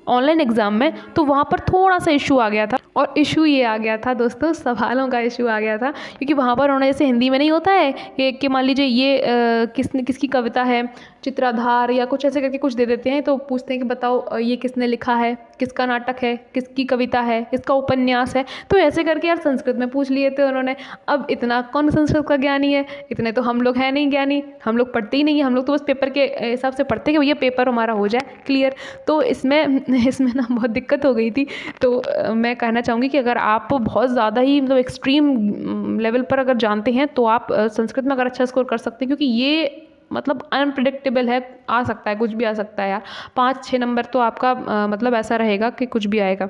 ऑनलाइन एग्ज़ाम में, तो वहाँ पर थोड़ा सा इशू आ गया था। और इशू ये आ गया था दोस्तों, सवालों का इशू आ गया था, क्योंकि वहाँ पर उन्होंने जैसे हिंदी में नहीं होता है कि मान लीजिए ये किसकी कविता है, चित्राधार या कुछ ऐसे करके कुछ दे देते हैं, तो पूछते हैं कि बताओ ये किसने लिखा है, किसका नाटक है, किसकी कविता है, किसका उपन्यास है। तो ऐसे करके यार संस्कृत में पूछ लिए थे उन्होंने। अब इतना कौन संस्कृत का ज्ञानी है, इतने तो हम लोग हैं नहीं ज्ञानी, हम लोग पढ़ते ही नहीं है, हम लोग तो बस पेपर के हिसाब से पढ़ते हैं कि भैया पेपर हमारा हो जाए क्लियर। तो इसमें ना बहुत दिक्कत हो गई थी। तो मैं कहना चाहूँगी कि अगर आप बहुत ज़्यादा ही मतलब एक्सट्रीम लेवल पर अगर जानते हैं तो आप संस्कृत में अगर अच्छा स्कोर कर सकते हैं, क्योंकि ये मतलब अनप्रिडिक्टेबल है, आ सकता है, कुछ भी आ सकता है यार। 5-6 नंबर तो आपका मतलब ऐसा रहेगा कि कुछ भी आएगा।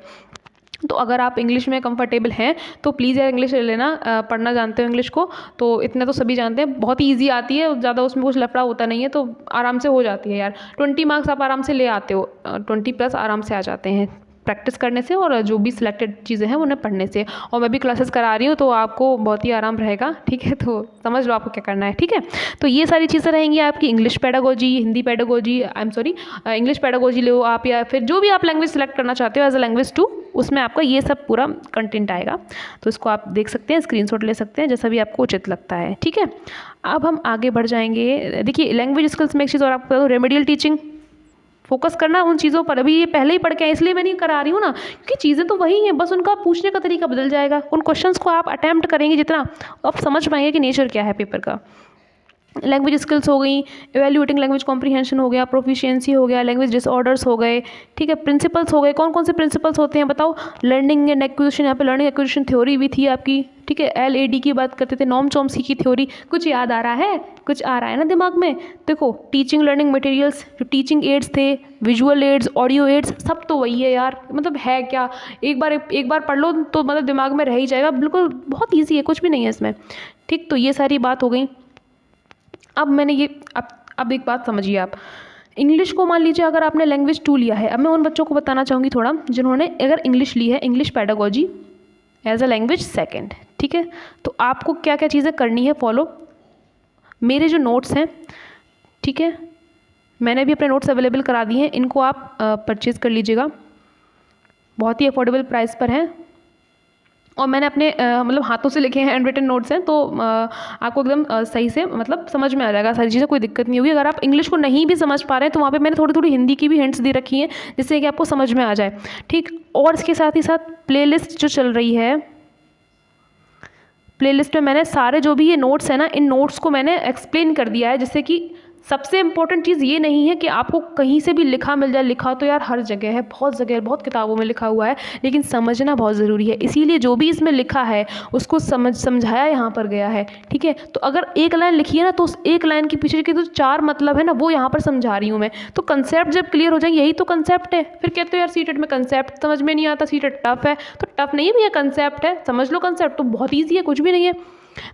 तो अगर आप इंग्लिश में कंफर्टेबल हैं तो प्लीज़ यार इंग्लिश ले लेना, पढ़ना जानते हो इंग्लिश को तो इतने तो सभी जानते हैं, बहुत ईजी आती है, ज़्यादा उसमें कुछ लफड़ा होता नहीं है, तो आराम से हो जाती है यार। 20 मार्क्स आप आराम से ले आते हो, 20+ आराम से आ जाते हैं प्रैक्टिस करने से और जो भी सिलेक्टेड चीज़ें हैं उन्हें पढ़ने से। और मैं भी क्लासेस करा रही हूँ तो आपको बहुत ही आराम रहेगा। ठीक है, तो समझ लो आपको क्या करना है। ठीक है, तो ये सारी चीज़ें रहेंगी आपकी, English pedagogy, Hindi pedagogy, English pedagogy लो आप, या फिर जो भी आप लैंग्वेज सेलेक्ट करना चाहते हो एज अ लैंग्वेज 2, उसमें आपका ये सब पूरा कंटेंट आएगा। तो इसको आप देख सकते हैं, स्क्रीनशॉट ले सकते हैं, जैसा भी आपको उचित लगता है। ठीक है, अब हम आगे बढ़ जाएंगे। देखिए लैंग्वेज स्किल्स में एक चीज़ और आपको, रेमेडियल टीचिंग, फोकस करना उन चीज़ों पर। अभी ये पहले ही पढ़ के, इसलिए मैं नहीं करा रही हूँ ना, क्योंकि चीज़ें तो वही हैं, बस उनका पूछने का तरीका बदल जाएगा। उन क्वेश्चंस को आप अटैम्प्ट करेंगे जितना, आप समझ पाएंगे कि नेचर क्या है पेपर का। लैंग्वेज स्किल्स हो गई, एवेल्यूएटिंग लैंग्वेज कॉम्प्रीहेंशन हो गया, प्रोफिशिएंसी हो गया, लैंग्वेज डिसऑर्डर्स हो गए। ठीक है, प्रिंसिपल्स हो गए। कौन कौन से प्रिंसिपल्स होते हैं बताओ? लर्निंग एंड एक्विजिशन, यहाँ पे लर्निंग एक्विजिशन थ्योरी भी थी आपकी। ठीक है, LAD की बात करते थे, नॉम चॉम्स्की की थ्योरी। कुछ याद आ रहा है? कुछ आ रहा है ना दिमाग में? देखो टीचिंग लर्निंग मटेरियल्स, जो टीचिंग एड्स थे, विजुअल एड्स, ऑडियो एड्स, सब तो वही है यार। मतलब है क्या, एक बार पढ़ लो तो मतलब दिमाग में रह ही जाएगा। बिल्कुल बहुत ईजी है, कुछ भी नहीं है इसमें। ठीक, तो ये सारी बात हो गई। अब मैंने ये अब एक बात समझिए आप, इंग्लिश को मान लीजिए अगर आपने लैंग्वेज 2 लिया है, अब मैं उन बच्चों को बताना चाहूँगी थोड़ा जिन्होंने अगर इंग्लिश ली है, English pedagogy as a language second. ठीक है, तो आपको क्या क्या चीज़ें करनी है फॉलो। मेरे जो नोट्स हैं, ठीक है, मैंने भी अपने नोट्स अवेलेबल करा दिए हैं, इनको आप परचेज़ कर लीजिएगा, बहुत ही अफोर्डेबल प्राइस पर हैं। और मैंने अपने मतलब हाथों से लिखे हैं, हैंड रिटन नोट्स हैं, तो आपको एकदम सही से मतलब समझ में आ जाएगा सारी चीज़ें, कोई दिक्कत नहीं होगी। अगर आप इंग्लिश को नहीं भी समझ पा रहे हैं तो वहाँ पे मैंने थोड़ी थोड़ी हिंदी की भी हिंट्स दे रखी हैं, जिससे कि आपको समझ में आ जाए। ठीक, और इसके साथ ही साथ प्लेलिस्ट जो चल रही है, प्लेलिस्ट में मैंने सारे जो भी ये नोट्स हैं ना, इन नोट्स को मैंने एक्सप्लेन कर दिया है, जिससे कि सबसे इंपॉर्टेंट चीज़ ये नहीं है कि आपको कहीं से भी लिखा मिल जाए। लिखा तो यार हर जगह है, बहुत जगह, बहुत किताबों में लिखा हुआ है, लेकिन समझना बहुत ज़रूरी है। इसीलिए जो भी इसमें लिखा है उसको समझाया यहाँ पर गया है। ठीक है, तो अगर एक लाइन लिखी है ना, तो उस एक लाइन के पीछे के जो 4 मतलब है ना, वो यहाँ पर समझा रही हूँ मैं। तो कंसेप्ट जब क्लियर हो जाएंगे, यही तो कंसेप्ट है। फिर कहते हो यार सीटेट में कंसेप्ट समझ में नहीं आता, सीटेट टफ है, तो टफ नहीं है भैया, कंसेप्ट है, समझ लो कंसेप्ट, तो बहुत ईजी है, कुछ भी नहीं है।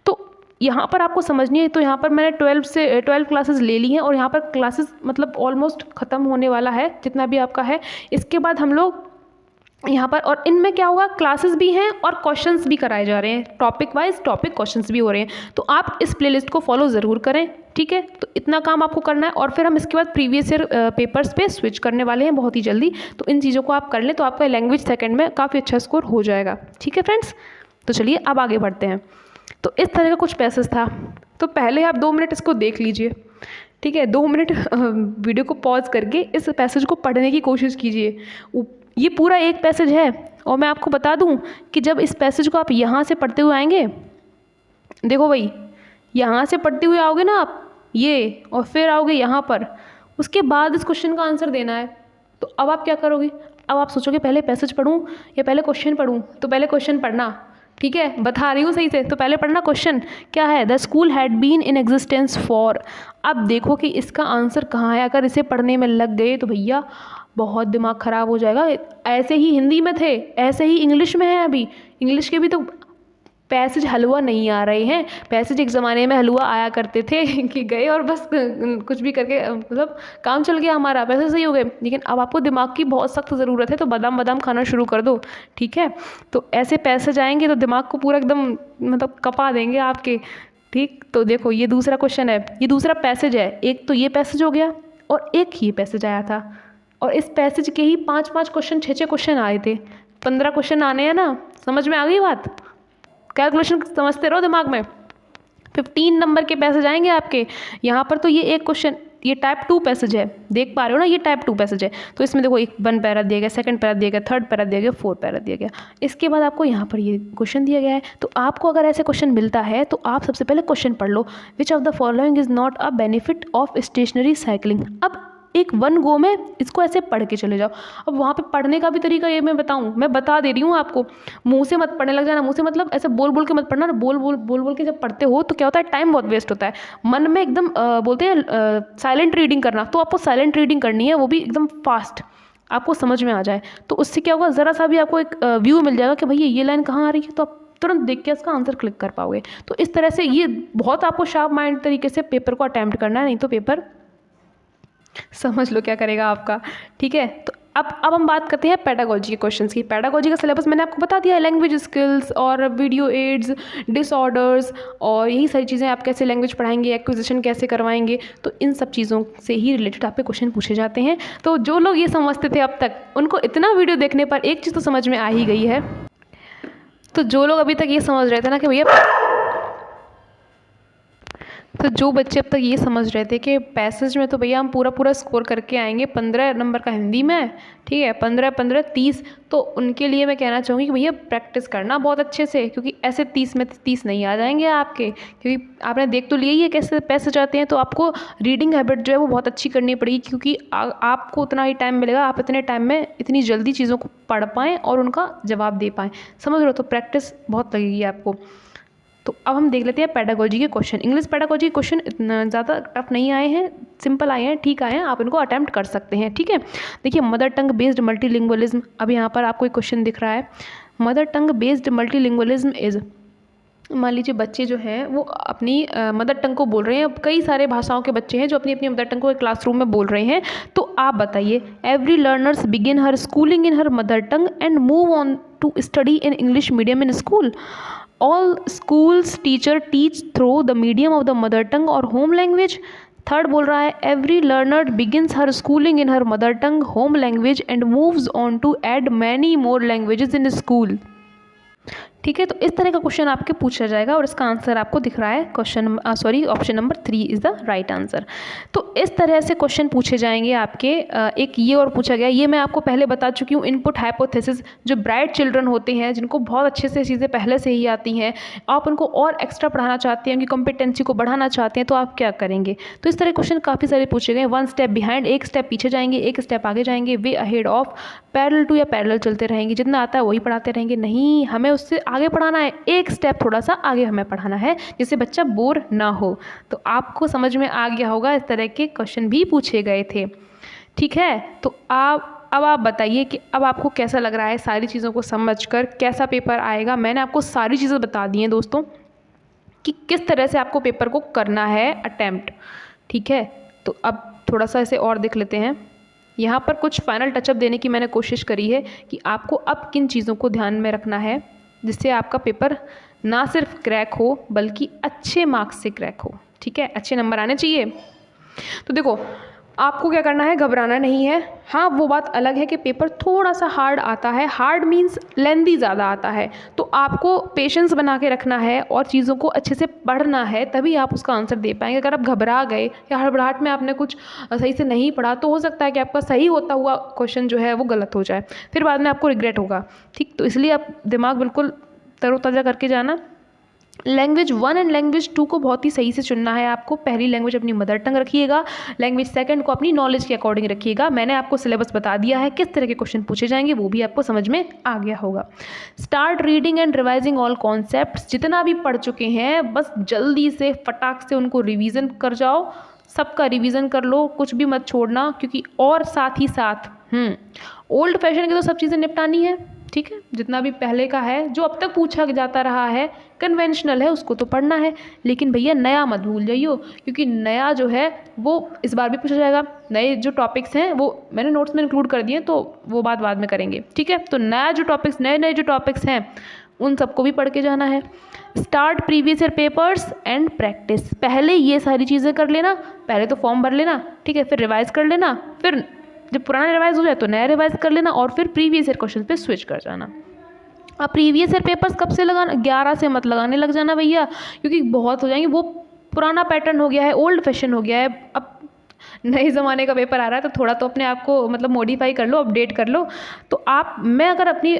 तो यहाँ पर आपको समझनी है। तो यहाँ पर मैंने 12 क्लासेस ले ली हैं और यहाँ पर क्लासेस मतलब ऑलमोस्ट ख़त्म होने वाला है, जितना भी आपका है। इसके बाद हम लोग यहाँ पर। और इनमें क्या होगा, क्लासेस भी हैं और क्वेश्चंस भी कराए जा रहे हैं, टॉपिक वाइज टॉपिक क्वेश्चंस भी हो रहे हैं। तो आप इस प्लेलिस्ट को फॉलो ज़रूर करें, ठीक है। तो इतना काम आपको करना है और फिर हम इसके बाद प्रीवियस ईयर पेपर्स पे स्विच करने वाले हैं बहुत ही जल्दी। तो इन चीज़ों को आप कर लें तो आपका लैंग्वेज सेकेंड में काफ़ी अच्छा स्कोर हो जाएगा, ठीक है फ्रेंड्स। तो चलिए अब आगे बढ़ते हैं। तो इस तरह का कुछ पैसेज था। तो पहले आप 2 मिनट इसको देख लीजिए, ठीक है। 2 मिनट वीडियो को पॉज करके इस पैसेज को पढ़ने की कोशिश कीजिए। ये पूरा एक पैसेज है और मैं आपको बता दूं कि जब इस पैसेज को आप यहाँ से पढ़ते हुए आएंगे, देखो भाई, यहाँ से पढ़ते हुए आओगे ना आप ये, और फिर आओगे यहाँ पर, उसके बाद इस क्वेश्चन का आंसर देना है। तो अब आप क्या करोगे, अब आप सोचोगे पहले पैसेज पढ़ूँ या पहले क्वेश्चन पढ़ूँ। तो पहले क्वेश्चन पढ़ना, ठीक है, बता रही हूँ सही से। तो पहले पढ़ना क्वेश्चन क्या है, the school had been in existence for. अब देखो कि इसका आंसर कहाँ है। अगर इसे पढ़ने में लग गए तो भैया बहुत दिमाग ख़राब हो जाएगा। ऐसे ही हिंदी में थे, ऐसे ही इंग्लिश में है। अभी इंग्लिश के भी तो पैसेज हलवा नहीं आ रहे हैं। पैसेज एक ज़माने में हलवा आया करते थे कि गए और बस कुछ भी करके मतलब काम चल गया हमारा, पैसे सही हो गए। लेकिन अब आपको दिमाग की बहुत सख्त ज़रूरत है, तो बादाम बादाम खाना शुरू कर दो, ठीक है। तो ऐसे पैसेज आएंगे तो दिमाग को पूरा एकदम मतलब कपा देंगे आपके, ठीक। तो देखो ये दूसरा क्वेश्चन है, ये दूसरा पैसेज है। एक तो ये पैसेज हो गया और एक ये पैसेज आया था, और इस पैसेज के ही 5-5 क्वेश्चन 6-6 क्वेश्चन आए थे। 15 क्वेश्चन आने हैं ना, समझ में आ गई बात। कैलकुलेशन समझते रहो दिमाग में। 15 नंबर के पैसेज आएंगे आपके यहाँ पर। तो ये एक क्वेश्चन, ये टाइप 2 पैसेज है, देख पा रहे हो ना, ये टाइप 2 पैसेज है। तो इसमें देखो 1 पैरा दिया गया, 2nd पैरा दिया गया, 3rd पैरा दिया गया, 4th पैरा दिया गया। इसके बाद आपको यहाँ पर ये क्वेश्चन दिया गया है। तो आपको अगर ऐसे क्वेश्चन मिलता है तो आप सबसे पहले क्वेश्चन पढ़ लो, which of the following is not a benefit of stationary cycling. अब एक वन गो में इसको ऐसे पढ़ के चले जाओ। अब वहाँ पे पढ़ने का भी तरीका ये मैं बताऊँ, मैं बता दे रही हूँ आपको। मुंह से मत पढ़ने लग जाना, मुंह से मतलब ऐसे बोल बोल के मत पढ़ना। बोल के जब पढ़ते हो तो क्या होता है, टाइम बहुत वेस्ट होता है। मन में एकदम बोलते हैं साइलेंट रीडिंग करना, तो आपको साइलेंट रीडिंग करनी है, वो भी एकदम फास्ट, आपको समझ में आ जाए। तो उससे क्या होगा, ज़रा सा भी आपको एक व्यू मिल जाएगा कि भैया ये लाइन कहाँ आ रही है, तो आप तुरंत देख के इसका आंसर क्लिक कर पाओगे। तो इस तरह से ये बहुत आपको शार्प माइंड तरीके से पेपर को अटैम्प्ट करना है, नहीं तो पेपर समझ लो क्या करेगा आपका, ठीक है। तो अब हम बात करते हैं पेडागोजी के क्वेश्चंस की। पेडागोजी का सिलेबस मैंने आपको बता दिया है, लैंग्वेज स्किल्स और वीडियो एड्स, डिसऑर्डर्स, और यही सारी चीज़ें। आप कैसे लैंग्वेज पढ़ाएंगे, एक्विजिशन कैसे करवाएंगे, तो इन सब चीज़ों से ही रिलेटेड आप पे क्वेश्चन पूछे जाते हैं। तो जो लोग ये समझते थे अब तक, उनको इतना वीडियो देखने पर एक चीज़ तो समझ में आ ही गई है। तो जो लोग अभी तक ये समझ रहे थे ना कि भैया, तो जो बच्चे अब तक ये समझ रहे थे कि पैसेज में तो भैया हम पूरा स्कोर करके आएंगे, 15 नंबर का हिंदी में, ठीक है, 15 30, तो उनके लिए मैं कहना चाहूँगी कि भैया प्रैक्टिस करना बहुत अच्छे से, क्योंकि ऐसे 30 में 30 नहीं आ जाएंगे आपके, क्योंकि आपने देख तो लिया ही है कैसे पैसेज आते हैं। तो आपको रीडिंग हैबिट जो है वो बहुत अच्छी करनी पड़ेगी, क्योंकि आपको उतना ही टाइम मिलेगा, आप इतने टाइम में इतनी जल्दी चीज़ों को पढ़ पाएँ और उनका जवाब दे पाएँ, समझ लो। तो प्रैक्टिस बहुत लगेगी आपको। तो अब हम देख लेते हैं पेडागोजी के क्वेश्चन। इंग्लिश पेडागोजी के क्वेश्चन इतना ज़्यादा टफ नहीं आए हैं, सिंपल आए हैं, ठीक आए हैं, आप इनको अटैम्प्ट कर सकते हैं, ठीक है। देखिए, मदर टंग बेस्ड मल्टीलिंगुअलिज्म, अब यहाँ पर आपको एक क्वेश्चन दिख रहा है, mother tongue based multilingualism is. मान लीजिए बच्चे जो हैं वो अपनी मदर टंग को बोल रहे हैं। अब कई सारे भाषाओं के बच्चे हैं जो अपनी अपनी मदर टंग को क्लासरूम में बोल रहे हैं। तो आप बताइए, every learners begin her schooling in her mother tongue and move on to study in English medium in school. All schools teacher teach through the medium of the mother tongue or home language. Third बोल रहा है, every learner begins her schooling in her mother tongue home language and moves on to add many more languages in school. ठीक है। तो इस तरह का question आपके पूछा जाएगा और इसका आंसर आपको दिख रहा है, option number 3 is the right answer. तो इस तरह से क्वेश्चन पूछे जाएंगे आपके। एक ये और पूछा गया, ये मैं आपको पहले बता चुकी हूँ, इनपुट हाइपोथेसिस। जो ब्राइट चिल्ड्रन होते हैं, जिनको बहुत अच्छे से चीज़ें पहले से ही आती हैं, आप उनको और एक्स्ट्रा पढ़ाना चाहते हैं, उनकी कॉम्पिटेंसी को बढ़ाना चाहते हैं, तो आप क्या करेंगे। तो इस तरह क्वेश्चन काफ़ी सारे पूछे गए। 1 स्टेप बिहाइंड, एक स्टेप पीछे जाएंगे, एक स्टेप आगे जाएंगे। Way ahead of, parallel to या पैरेलल चलते रहेंगे, जितना आता है वही पढ़ाते रहेंगे। नहीं, हमें उससे आगे पढ़ाना है, एक स्टेप थोड़ा सा आगे हमें पढ़ाना है, जिससे बच्चा बोर ना हो। तो आपको समझ में आ गया होगा, इस तरह के क्वेश्चन भी पूछे गए थे, ठीक है। तो अब आप बताइए कि अब आपको कैसा लग रहा है, सारी चीज़ों को समझकर कैसा पेपर आएगा। मैंने आपको सारी चीज़ें बता दी हैं दोस्तों कि किस तरह से आपको पेपर को करना है अटैम्प्ट, ठीक है। तो अब थोड़ा सा इसे और देख लेते हैं। यहाँ पर कुछ फाइनल टचअप देने की मैंने कोशिश करी है कि आपको अब किन चीज़ों को ध्यान में रखना है जिससे आपका पेपर ना सिर्फ क्रैक हो बल्कि अच्छे मार्क्स से क्रैक हो। ठीक है, अच्छे नंबर आने चाहिए। तो देखो, आपको क्या करना है, घबराना नहीं है। हाँ, वो बात अलग है कि पेपर थोड़ा सा हार्ड आता है, हार्ड मीन्स लेंदी ज़्यादा आता है, तो आपको पेशेंस बना के रखना है और चीज़ों को अच्छे से पढ़ना है, तभी आप उसका आंसर दे पाएंगे। अगर आप घबरा गए या हड़बड़ाहट में आपने कुछ सही से नहीं पढ़ा तो हो सकता है कि आपका सही होता हुआ क्वेश्चन जो है वो गलत हो जाए, फिर बाद में आपको रिग्रेट होगा। ठीक, तो इसलिए आप दिमाग बिल्कुल तरोताज़ा करके जाना। लैंग्वेज 1 एंड लैंग्वेज 2 को बहुत ही सही से चुनना है आपको। पहली लैंग्वेज अपनी मदर टंग रखिएगा, लैंग्वेज सेकंड को अपनी नॉलेज के अकॉर्डिंग रखिएगा। मैंने आपको सिलेबस बता दिया है, किस तरह के क्वेश्चन पूछे जाएंगे वो भी आपको समझ में आ गया होगा। Start reading and revising all concepts. जितना भी पढ़ चुके हैं बस जल्दी से फटाक से उनको रिवीजन कर जाओ, सबका रिवीजन कर लो, कुछ भी मत छोड़ना, क्योंकि और साथ ही साथ ओल्ड फैशन की तो सब चीज़ें निपटानी है। ठीक है, जितना भी पहले का है, जो अब तक पूछा जाता रहा है, कन्वेंशनल है, उसको तो पढ़ना है, लेकिन भैया नया मत भूल जाइयो, क्योंकि नया जो है वो इस बार भी पूछा जाएगा। नए जो टॉपिक्स हैं वो मैंने नोट्स में इंक्लूड कर दिए, तो वो बात बाद में करेंगे। ठीक है, तो नया जो टॉपिक्स, नए जो टॉपिक्स हैं उन सबको भी पढ़ के जाना है। Start previous year papers and practice. पहले ये सारी चीज़ें कर लेना, पहले तो फॉर्म भर लेना, ठीक है, फिर रिवाइज कर लेना, फिर जब पुराना रिवाइज हो जाए तो नया रिवाइज कर लेना और फिर प्रीवियस ईयर क्वेश्चन पे स्विच कर जाना। अब प्रीवियस ईयर पेपर्स कब से लगाना, 11 से मत लगाने लग जाना भैया, क्योंकि बहुत हो जाएंगे, वो पुराना पैटर्न हो गया है, ओल्ड फैशन हो गया है। अब नए ज़माने का पेपर आ रहा है तो थोड़ा तो अपने आप को मतलब मॉडिफाई कर लो, अपडेट कर लो। तो मैं अगर अपनी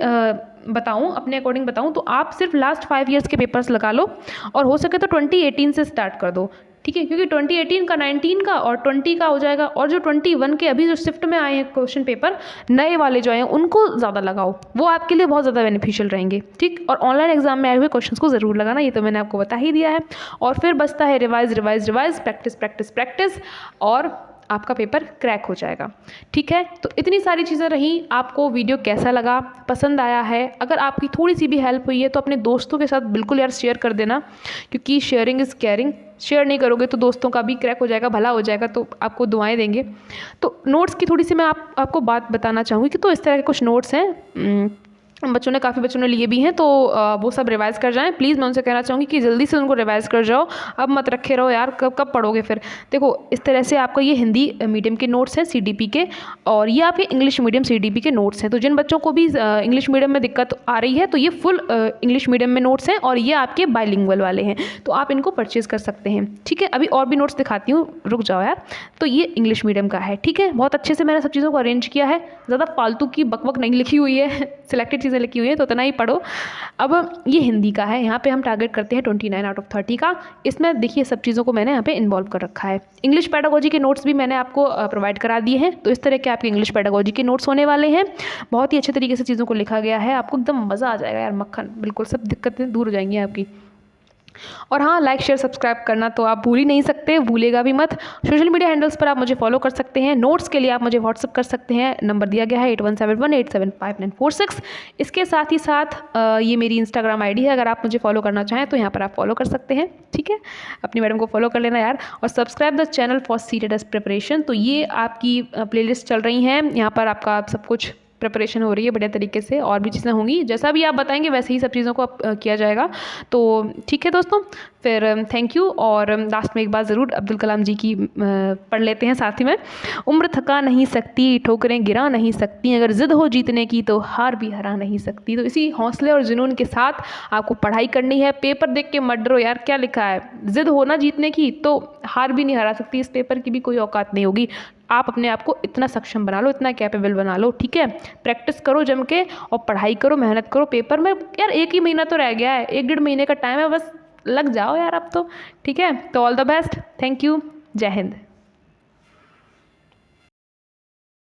बताऊं, अपने अकॉर्डिंग बताऊं, तो आप सिर्फ लास्ट 5 ईयर्स के पेपर्स लगा लो और हो सके तो 2018 से स्टार्ट कर दो। ठीक है, क्योंकि 2018 का, 19 का और 20 का हो जाएगा, और जो 21 के अभी जो शिफ्ट में आए हैं क्वेश्चन पेपर, नए वाले जो आए हैं उनको ज़्यादा लगाओ, वो आपके लिए बहुत ज़्यादा बेनिफिशियल रहेंगे। ठीक, और ऑनलाइन एग्जाम में आए हुए क्वेश्चंस को ज़रूर लगाना, ये तो मैंने आपको बता ही दिया है। और फिर बचता है revise revise revise, practice practice practice, और आपका पेपर क्रैक हो जाएगा। ठीक है, तो इतनी सारी चीज़ें रहीं। आपको वीडियो कैसा लगा, पसंद आया है? अगर आपकी थोड़ी सी भी हेल्प हुई है तो अपने दोस्तों के साथ बिल्कुल यार शेयर कर देना, क्योंकि शेयरिंग इज़ केयरिंग। शेयर नहीं करोगे तो दोस्तों का भी क्रैक हो जाएगा, भला हो जाएगा, तो आपको दुआएं देंगे। तो नोट्स की थोड़ी सी मैं आपको बात बताना चाहूँगी कि तो इस तरह के कुछ नोट्स हैं, काफ़ी बच्चों ने लिए भी हैं, तो वो सब रिवाइज़ कर जाएं प्लीज़। मैं उनसे कहना चाहूँगी कि जल्दी से उनको रिवाइज़ कर जाओ, अब मत रखे रहो यार, कब पढ़ोगे फिर। देखो, इस तरह से आपका ये हिंदी मीडियम के नोट्स हैं CDP के, और ये आपके इंग्लिश मीडियम CDP के नोट्स हैं। तो जिन बच्चों को भी इंग्लिश मीडियम में दिक्कत आ रही है तो ये फुल इंग्लिश मीडियम में नोट्स हैं, और ये आपके बाइलिंगुअल वाले हैं, तो आप इनको परचेज़ कर सकते हैं। ठीक है, अभी और भी नोट्स दिखाती हूँ, रुक जाओ यार। तो ये इंग्लिश मीडियम का है। ठीक है, बहुत अच्छे से मैंने सब चीज़ों को अरेंज किया है, ज़्यादा फालतू की बकबक नहीं लिखी हुई है, सिलेक्टेड चीज़ें लिखी हुई है, तो इतना ही पढ़ो। अब ये हिंदी का है, यहाँ पे हम टारगेट करते हैं 29 आउट ऑफ 30 का। इसमें देखिए सब चीज़ों को मैंने यहाँ पे इन्वॉल्व कर रखा है। इंग्लिश पेडागोजी के नोट्स भी मैंने आपको प्रोवाइड करा दिए हैं, तो इस तरह के आपके इंग्लिश पेडागोजी के नोट्स होने वाले हैं। बहुत ही अच्छे तरीके से चीज़ों को लिखा गया है, आपको एकदम मज़ा आ जाएगा यार, मक्खन, बिल्कुल सब दिक्कतें दूर हो जाएंगी आपकी। और हाँ, लाइक शेयर सब्सक्राइब करना तो आप भूल ही नहीं सकते, भूलेगा भी मत। सोशल मीडिया हैंडल्स पर आप मुझे फॉलो कर सकते हैं। नोट्स के लिए आप मुझे व्हाट्सअप कर सकते हैं, नंबर दिया गया है 8171875946। इसके साथ ही साथ ये मेरी इंस्टाग्राम ID है, अगर आप मुझे फॉलो करना चाहें तो यहाँ पर आप फॉलो कर सकते हैं। ठीक है, अपनी मैडम को फॉलो कर लेना यार, और subscribe the channel for CTET preparation. तो ये आपकी प्लेलिस्ट चल रही हैं, यहाँ पर आपका सब कुछ प्रिपरेशन हो रही है बढ़िया तरीके से, और भी चीज़ें होंगी, जैसा भी आप बताएंगे वैसे ही सब चीज़ों को किया जाएगा। तो ठीक है दोस्तों, फिर थैंक यू। और लास्ट में एक बात ज़रूर अब्दुल कलाम जी की पढ़ लेते हैं साथ ही में। उम्र थका नहीं सकती, ठोकरें गिरा नहीं सकती, अगर ज़िद हो जीतने की तो हार भी हरा नहीं सकती। तो इसी हौसले और जुनून के साथ आपको पढ़ाई करनी है। पेपर देख के मत डरो यार, क्या लिखा है, ज़िद हो ना जीतने की तो हार भी नहीं हरा सकती, इस पेपर की भी कोई औकात नहीं होगी। आप अपने आप को इतना सक्षम बना लो, इतना कैपेबल बना लो। ठीक है, प्रैक्टिस करो जम के और पढ़ाई करो, मेहनत करो। पेपर में यार 1 ही महीना तो रह गया है, 1-1.5 महीने का टाइम है, बस लग जाओ यार अब तो। ठीक है, तो all the best, thank you, जय हिंद।